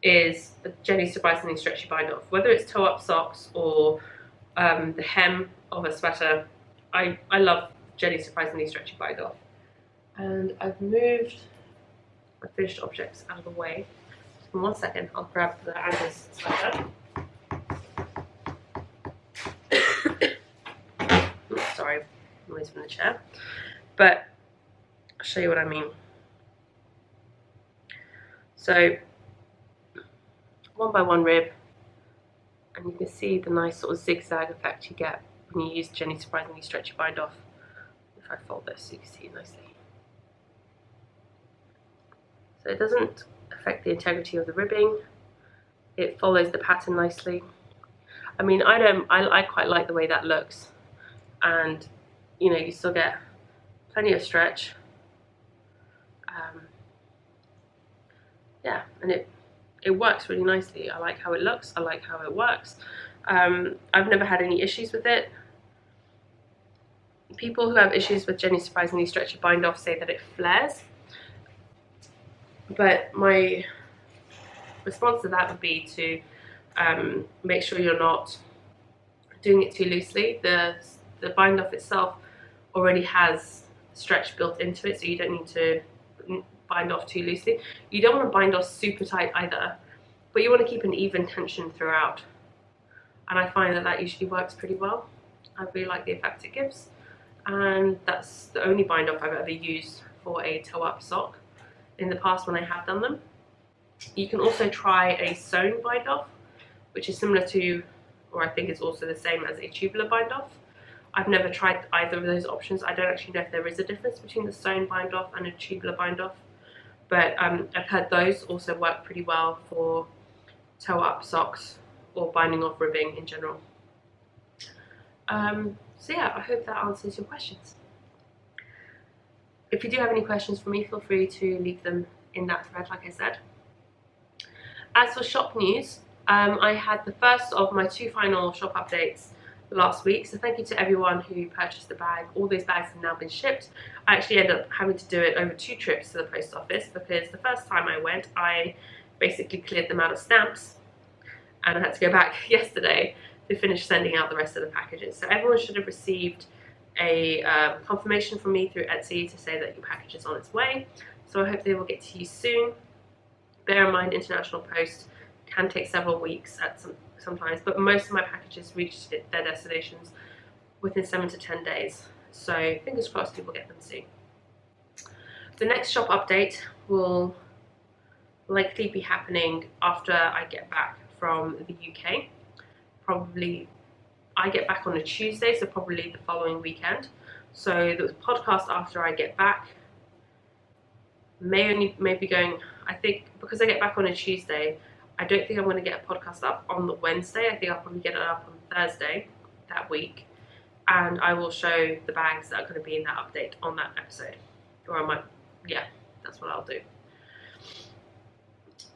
[SPEAKER 1] is the Jenny Surprisingly Stretchy bind off. Whether it's toe up socks or the hem of a sweater, I love Jenny Surprisingly Stretchy bind off. And I've moved my finished objects out of the way. Just in 1 second, I'll grab the Anna's sweater. Oops, sorry, noise from the chair. But I'll show you what I mean. So, 1 by 1 rib, and you can see the nice sort of zigzag effect you get when you use Jenny Surprisingly Stretchy bind off. If I fold this, you can see it nicely. So it doesn't affect the integrity of the ribbing. It follows the pattern nicely. I mean, I quite like the way that looks, and you know, you still get plenty of stretch. Yeah, and it works really nicely. I like how it looks. I like how it works. I've never had any issues with it. People who have issues with Jenny Surprisingly Stretchy bind off say that it flares, but my response to that would be to make sure you're not doing it too loosely. The bind off itself already has stretch built into it, so you don't need to bind off too loosely. You don't want to bind off super tight either, but you want to keep an even tension throughout, and I find that that usually works pretty well. I really like the effect it gives, and that's the only bind off I've ever used for a toe up sock in the past when I have done them. You can also try a sewn bind off, which is similar to, or I think it's also the same as a tubular bind off. I've never tried either of those options. I don't actually know if there is a difference between the sewn bind off and a tubular bind off, but I've heard those also work pretty well for toe up socks or binding off ribbing in general. So yeah, I hope that answers your questions. If you do have any questions for me, feel free to leave them in that thread, like I said. As for shop news, I had the first of my 2 final shop updates last week, so thank you to everyone who purchased the bag. All those bags have now been shipped. I actually ended up having to do it over 2 trips to the post office, because the first time I went, I basically cleared them out of stamps, and I had to go back yesterday to finish sending out the rest of the packages. So everyone should have received a confirmation from me through Etsy to say that your package is on its way, so I hope they will get to you soon. Bear in mind, international post can take several weeks at sometimes, but most of my packages reach their destinations within 7 to 10 days, so fingers crossed you will get them soon. The next shop update will likely be happening after I get back from the UK. Probably I get back on a Tuesday, so probably the following weekend. So the podcast after I get back may be going, I think, because I get back on a Tuesday, I don't think I'm going to get a podcast up on the Wednesday. I think I'll probably get it up on Thursday that week, and I will show the bags that are going to be in that update on that episode. Or I might, yeah, that's what I'll do.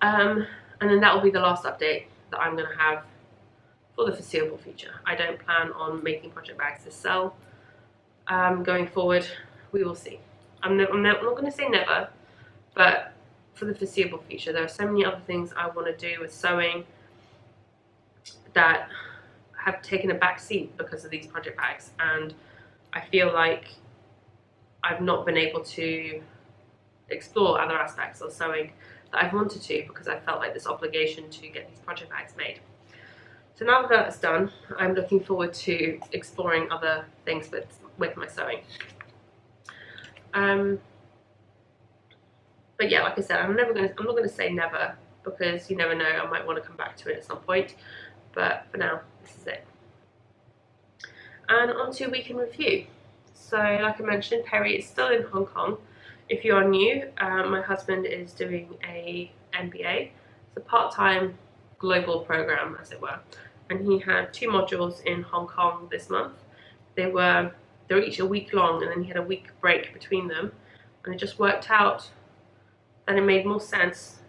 [SPEAKER 1] And then that will be the last update that I'm going to have for the foreseeable future. I don't plan on making project bags to sell going forward. We will see. I'm not going to say never, but for the foreseeable future, there are so many other things I want to do with sewing that have taken a back seat because of these project bags, and I feel like I've not been able to explore other aspects of sewing that I've wanted to, because I felt like this obligation to get these project bags made. So now that that's done, I'm looking forward to exploring other things with my sewing. But yeah, like I said, I'm not going to say never, because you never know, I might want to come back to it at some point. But for now, this is it. And on to week in review. So like I mentioned, Perry is still in Hong Kong. If you are new, my husband is doing a MBA. It's a part-time global program, as it were. And he had 2 modules in Hong Kong this month. They were each a week long, and then he had a week break between them. And it just worked out that it made more sense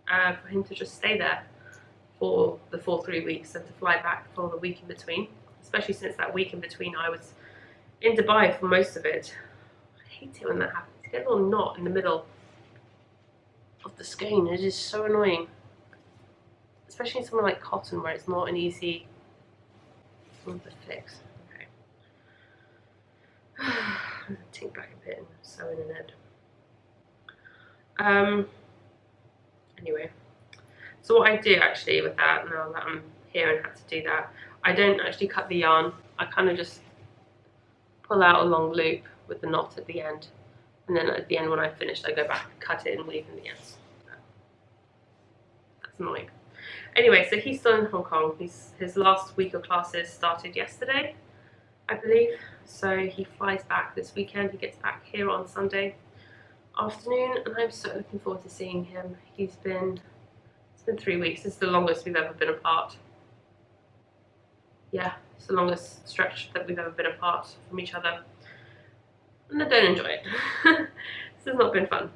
[SPEAKER 1] for him to just stay there for the full 3 weeks than to fly back for the week in between. Especially since that week in between I was in Dubai for most of it. I hate it when that happens. You get a little knot in the middle of the skein. It is so annoying. Especially in something like cotton where it's not an easy one to fix. Okay. I'm going to take back a bit and sew in an end. Anyway. So what I do actually with that, now that I'm here and have to do that, I don't actually cut the yarn. I kind of just pull out a long loop with the knot at the end, and then at the end when I've finished I go back, cut it and weave in the ends. That's annoying. Anyway, so he's still in Hong Kong. His last week of classes started yesterday, I believe. So he flies back this weekend. He gets back here on Sunday afternoon, and I'm so looking forward to seeing him. It's been 3 weeks. This is the longest we've ever been apart. Yeah, it's the longest stretch that we've ever been apart from each other, and I don't enjoy it. This has not been fun,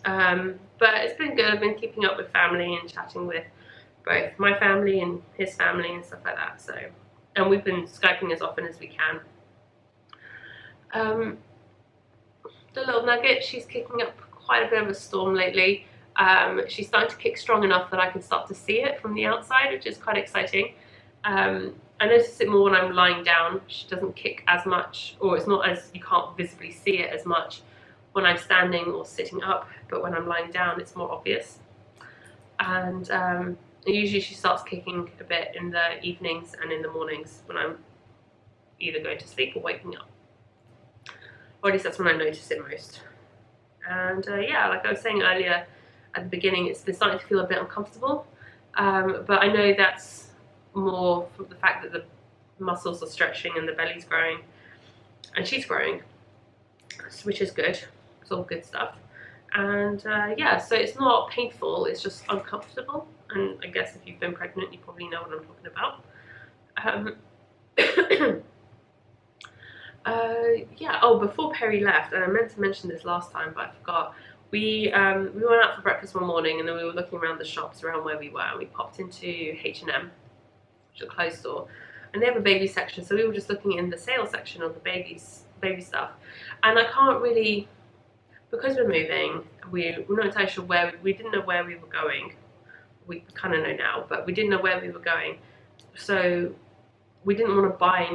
[SPEAKER 1] but it's been good. I've been keeping up with family and chatting with both my family and his family and stuff like that. So, and we've been Skyping as often as we can. The little nugget, she's kicking up quite a bit of a storm lately. She's starting to kick strong enough that I can start to see it from the outside, which is quite exciting. I notice it more when I'm lying down. She doesn't kick as much, or it's not as, you can't visibly see it as much when I'm standing or sitting up, but when I'm lying down it's more obvious. And usually she starts kicking a bit in the evenings and in the mornings when I'm either going to sleep or waking up. Or at least that's when I notice it most. And yeah, like I was saying earlier at the beginning, it's been starting to feel a bit uncomfortable, but I know that's more from the fact that the muscles are stretching and the belly's growing and she's growing, which is good. It's all good stuff. And yeah, so it's not painful, it's just uncomfortable. And I guess if you've been pregnant, you probably know what I'm talking about. Yeah, oh, before Perry left, and I meant to mention this last time but I forgot, we went out for breakfast one morning, and then we were looking around the shops around where we were, and we popped into H&M, which is a clothes store, and they have a baby section, so we were just looking in the sale section of the baby stuff. And I can't really, because we're moving, we're not entirely sure where, we didn't know where we were going. We kind of know now, but we didn't know where we were going, so we didn't want to buy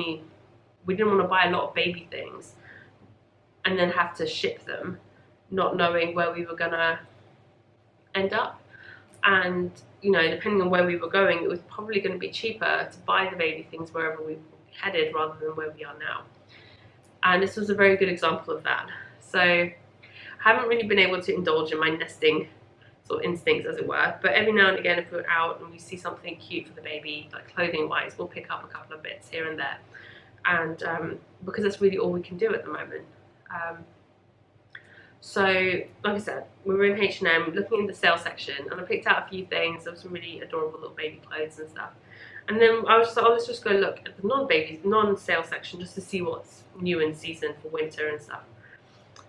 [SPEAKER 1] a lot of baby things and then have to ship them, not knowing where we were gonna end up. And you know, depending on where we were going, it was probably going to be cheaper to buy the baby things wherever we headed rather than where we are now. And this was a very good example of that. So I haven't really been able to indulge in my nesting sort of instincts, as it were, but every now and again if we're out and we see something cute for the baby, like clothing wise, we'll pick up a couple of bits here and there. And because that's really all we can do at the moment. So, like I said, we were in H&M looking in the sale section, and I picked out a few things. There were some really adorable little baby clothes and stuff. And then I was just like, oh, let's just go look at the non-sale section just to see what's new in season for winter and stuff.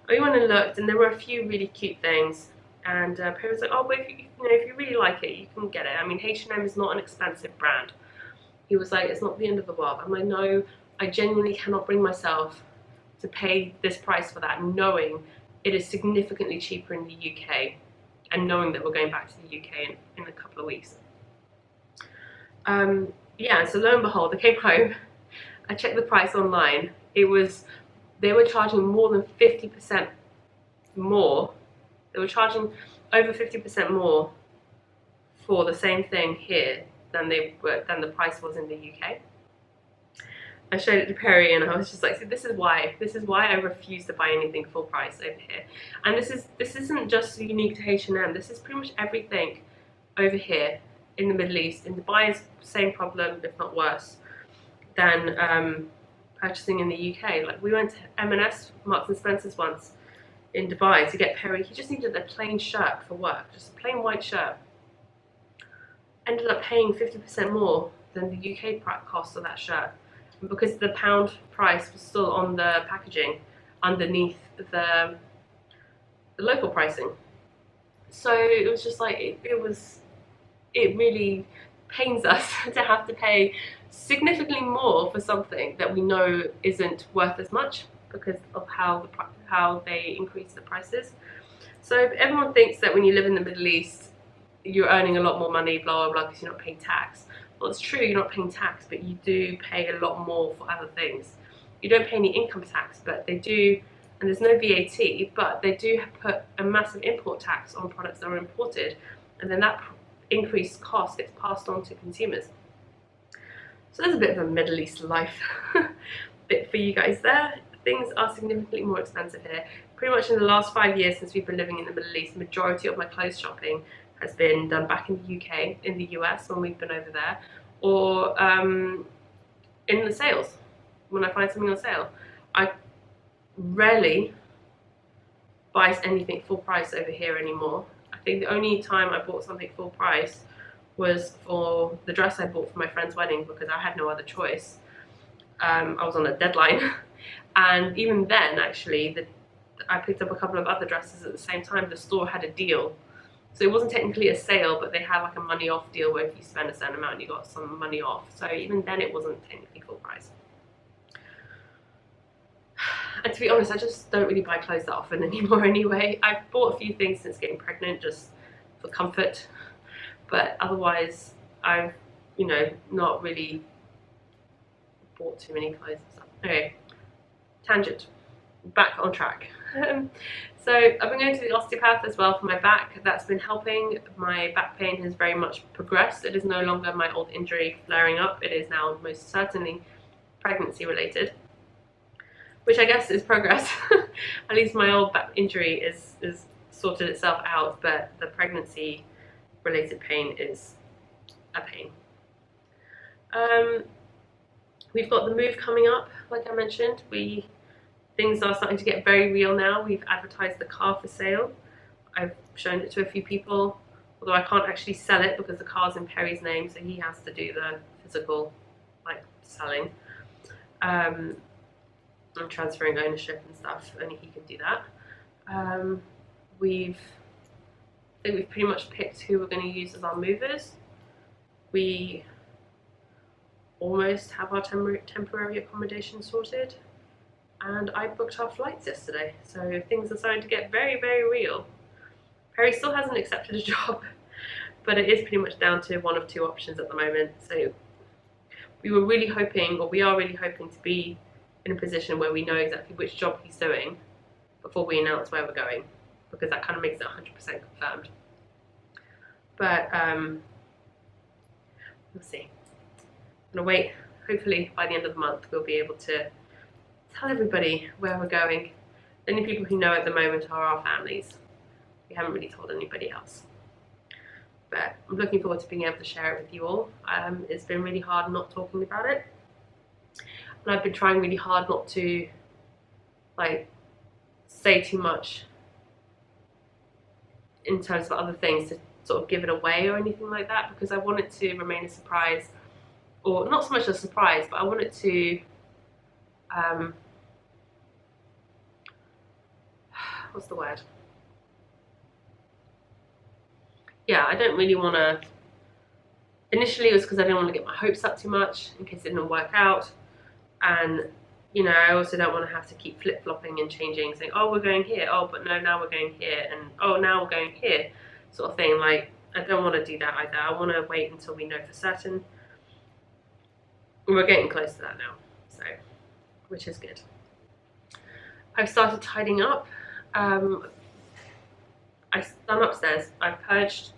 [SPEAKER 1] I went and looked, and there were a few really cute things. And Perry was like, oh, but if you really like it, you can get it. I mean, H&M is not an expensive brand. He was like, it's not the end of the world. I'm like, no, I genuinely cannot bring myself to pay this price for that, knowing it is significantly cheaper in the UK, and knowing that we're going back to the UK in a couple of weeks. Yeah, so lo and behold, I came home, I checked the price online. They were charging more than 50% more. They were charging over 50% more for the same thing here than the price was in the UK. I showed it to Perry, and I was just like, see, this is why I refuse to buy anything full price over here. And this isn't just unique to H&M. This is pretty much everything over here in the Middle East. In Dubai is the same problem, if not worse, than purchasing in the UK. Like, we went to M&S, Marks and Spencer's once in Dubai to get Perry. He just needed a plain shirt for work, just a plain white shirt. Ended up paying 50% more than the UK cost of that shirt. And because the pound price was still on the packaging underneath the local pricing. So it was just like, it really pains us to have to pay significantly more for something that we know isn't worth as much because of how they increase the prices. So everyone thinks that when you live in the Middle East, you're earning a lot more money, blah, blah, blah, because you're not paying tax. Well, it's true, you're not paying tax, but you do pay a lot more for other things. You don't pay any income tax, but they do, and there's no VAT, but they do put a massive import tax on products that are imported, and then that increased cost gets passed on to consumers. So there's a bit of a Middle East life bit for you guys there. Things are significantly more expensive here. Pretty much in the last 5 years since we've been living in the Middle East, the majority of my clothes shopping has been done back in the UK, in the US when we've been over there, or in the sales, when I find something on sale. I rarely buy anything full price over here anymore. I think the only time I bought something full price was for the dress I bought for my friend's wedding because I had no other choice. I was on a deadline, and even then, actually, I picked up a couple of other dresses at the same time. The store had a deal, so it wasn't technically a sale, but they had like a money off deal where if you spend a certain amount, you got some money off. So even then, it wasn't technically full price. And to be honest, I just don't really buy clothes that often anymore anyway. I've bought a few things since getting pregnant just for comfort, but otherwise I've, not really bought too many clothes and stuff. Okay, tangent, back on track. So I've been going to the osteopath as well for my back. That's been helping. My back pain has very much progressed. It is no longer my old injury flaring up. It is now most certainly pregnancy related, which I guess is progress. At least my old back injury is sorted itself out, but the pregnancy related pain is a pain. We've got the move coming up, like I mentioned. Things are starting to get very real now. We've advertised the car for sale. I've shown it to a few people, although I can't actually sell it because the car's in Perry's name, so he has to do the physical, selling. I'm transferring ownership and stuff, only he can do that. I think we've pretty much picked who we're going to use as our movers. We almost have our temporary accommodation sorted, and I booked our flights yesterday, so things are starting to get very, very real. Perry still hasn't accepted a job, but it is pretty much down to one of two options at the moment. So we are really hoping to be in a position where we know exactly which job he's doing before we announce where we're going, because that kind of makes it 100% confirmed. But we'll see. I'm gonna wait. Hopefully by the end of the month we'll be able to tell everybody where we're going. The only people who know at the moment are our families. We haven't really told anybody else. But I'm looking forward to being able to share it with you all. It's been really hard not talking about it. And I've been trying really hard not to say too much in terms of other things to sort of give it away or anything like that, because I want it to remain a surprise, or not so much a surprise, but I want it to what's the word? Yeah, I don't really want to. Initially it was because I didn't want to get my hopes up too much in case it didn't work out, and I also don't want to have to keep flip-flopping and changing, saying, oh, we're going here, oh, but no, now we're going here, and oh, now we're going here, sort of thing. I don't want to do that either. I want to wait until we know for certain. We're getting close to that now, so, which is good. I've started tidying up. I'm upstairs. I've purged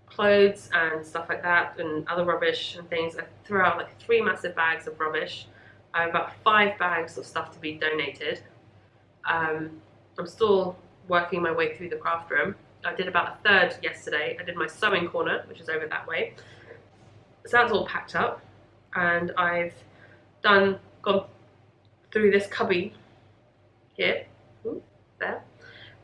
[SPEAKER 1] clothes and stuff like that, and other rubbish and things. I threw out 3 massive bags of rubbish. I have about 5 bags of stuff to be donated. I'm still working my way through the craft room. I did about a third yesterday. I did my sewing corner, which is over that way. So that's all packed up, and I've gone through this cubby here, there,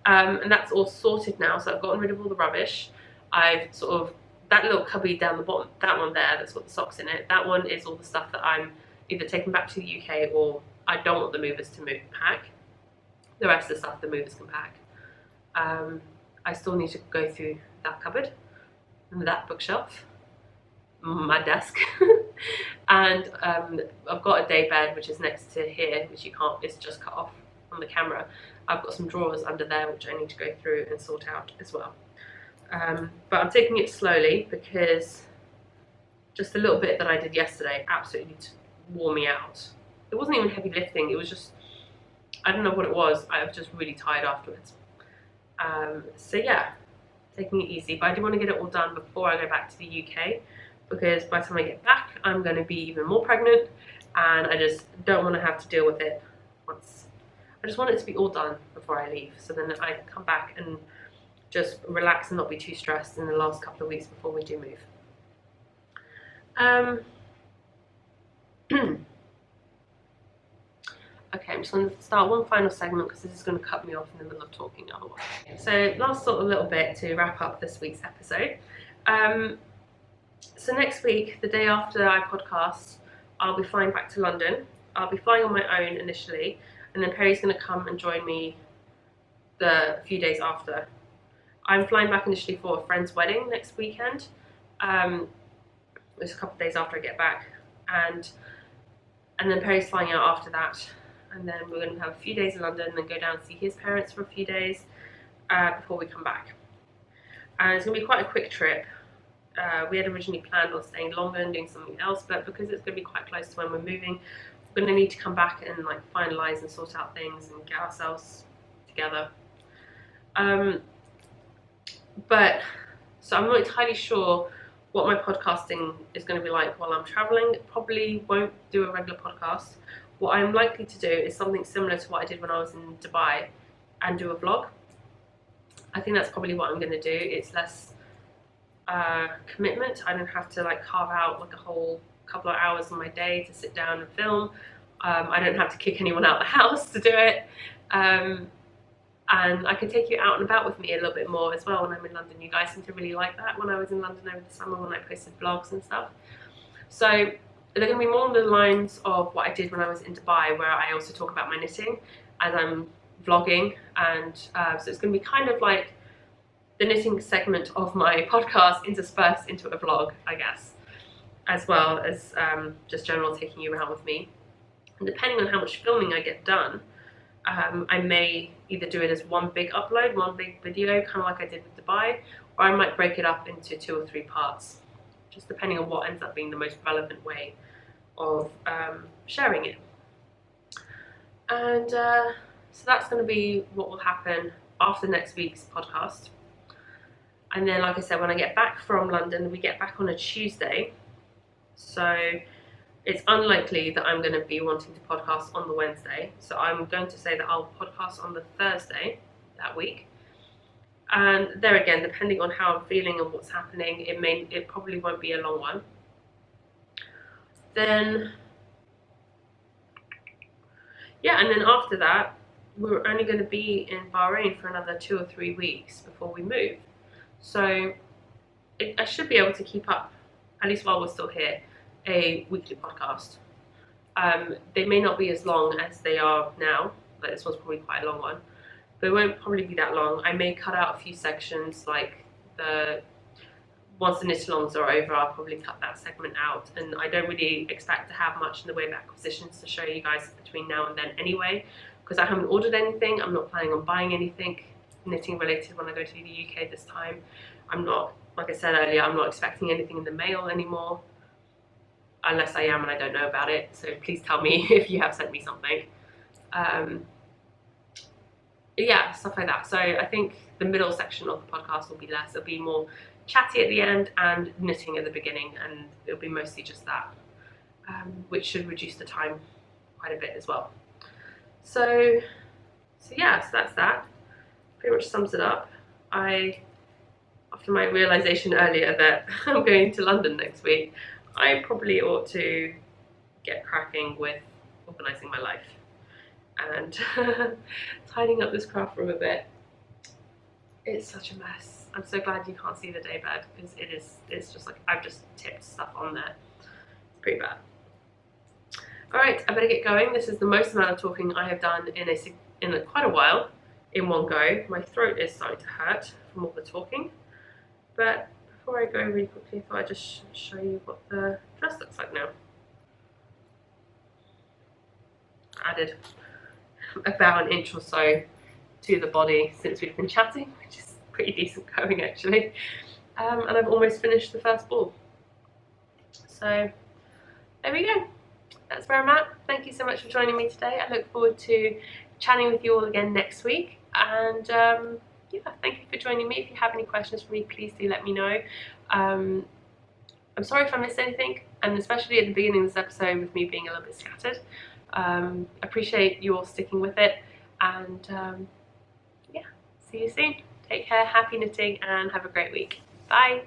[SPEAKER 1] and that's all sorted now. So I've gotten rid of all the rubbish. I've sort of, that little cubby down the bottom, that one there that's got the socks in it, that one is all the stuff that I'm either taking back to the UK or I don't want the movers to pack. The rest of the stuff the movers can pack. I still need to go through that cupboard, that bookshelf, my desk, and I've got a day bed which is next to here, which you can't, it's just cut off on the camera. I've got some drawers under there which I need to go through and sort out as well. But I'm taking it slowly because just the little bit that I did yesterday absolutely wore me out. It wasn't even heavy lifting, it was just, I don't know what it was, I was just really tired afterwards. So yeah, taking it easy, but I do want to get it all done before I go back to the UK, because by the time I get back I'm going to be even more pregnant and I just don't want to have to deal with it once. I just want it to be all done before I leave, so then I can come back and just relax and not be too stressed in the last couple of weeks before we do move. Okay, I'm just going to start one final segment because this is going to cut me off in the middle of talking otherwise. So last sort of little bit to wrap up this week's episode. So next week, the day after I podcast, I'll be flying back to London. I'll be flying on my own initially, and then Perry's going to come and join me the few days after. I'm flying back initially for a friend's wedding next weekend. It's a couple of days after I get back, and then Perry's flying out after that, and then we're going to have a few days in London and then go down and see his parents for a few days before we come back. And it's going to be quite a quick trip. We had originally planned on staying longer and doing something else, but because it's going to be quite close to when we're moving, we're going to need to come back and like finalise and sort out things and get ourselves together. But so I'm not entirely sure what my podcasting is going to be like while I'm travelling. Probably won't do a regular podcast. What I'm likely to do is something similar to what I did when I was in Dubai and do a vlog. I think that's probably what I'm going to do. It's less commitment. I don't have to like carve out like a whole couple of hours of my day to sit down and film. I don't have to kick anyone out of the house to do it. And I can take you out and about with me a little bit more as well when I'm in London. You guys seem to really like that when I was in London over the summer when I posted vlogs and stuff. So they're going to be more on the lines of what I did when I was in Dubai, where I also talk about my knitting as I'm vlogging. And so it's going to be kind of like the knitting segment of my podcast interspersed into a vlog, I guess, as well as just general taking you around with me. And depending on how much filming I get done, I may either do it as one big upload, one big video, kind of like I did with Dubai, or I might break it up into 2 or 3 parts, just depending on what ends up being the most relevant way of sharing it. And so that's going to be what will happen after next week's podcast. And then, like I said, when I get back from London, we get back on a Tuesday, so it's unlikely that I'm going to be wanting to podcast on the Wednesday. So I'm going to say that I'll podcast on the Thursday that week. And there again, depending on how I'm feeling and what's happening, it probably won't be a long one. Then, yeah, and then after that, we're only going to be in Bahrain for another 2 or 3 weeks before we move. So I should be able to keep up, at least while we're still here, a weekly podcast. They may not be as long as they are now, like this one's probably quite a long one, but it won't probably be that long. I may cut out a few sections, like once the knit-alongs are over, I'll probably cut that segment out, and I don't really expect to have much in the way of acquisitions to show you guys between now and then anyway, because I haven't ordered anything. I'm not planning on buying anything knitting related when I go to the UK this time. I'm not, like I said earlier, I'm not expecting anything in the mail anymore, unless I am and I don't know about it, so please tell me if you have sent me something. Yeah, stuff like that. So I think the middle section of the podcast will be less. It'll be more chatty at the end and knitting at the beginning, and it'll be mostly just that, which should reduce the time quite a bit as well. So yeah, so that's that. Pretty much sums it up. After my realization earlier that I'm going to London next week, I probably ought to get cracking with organising my life. and tidying up this craft room a bit. It's such a mess. I'm so glad you can't see the daybed, because it's just like I've just tipped stuff on there. It's pretty bad. Alright, I better get going. This is the most amount of talking I have done in quite a while in one go. My throat is starting to hurt from all the talking. But before I go really quickly, I thought I'd just show you what the dress looks like now. Added about an inch or so to the body since we've been chatting, which is pretty decent going actually. And I've almost finished the first ball. So there we go. That's where I'm at. Thank you so much for joining me today. I look forward to chatting with you all again next week. And yeah, thank you for joining me. If you have any questions for me, please do let me know. I'm sorry if I missed anything, and especially at the beginning of this episode with me being a little bit scattered. Appreciate you all sticking with it, and yeah, see you soon. Take care, happy knitting, and have a great week. Bye!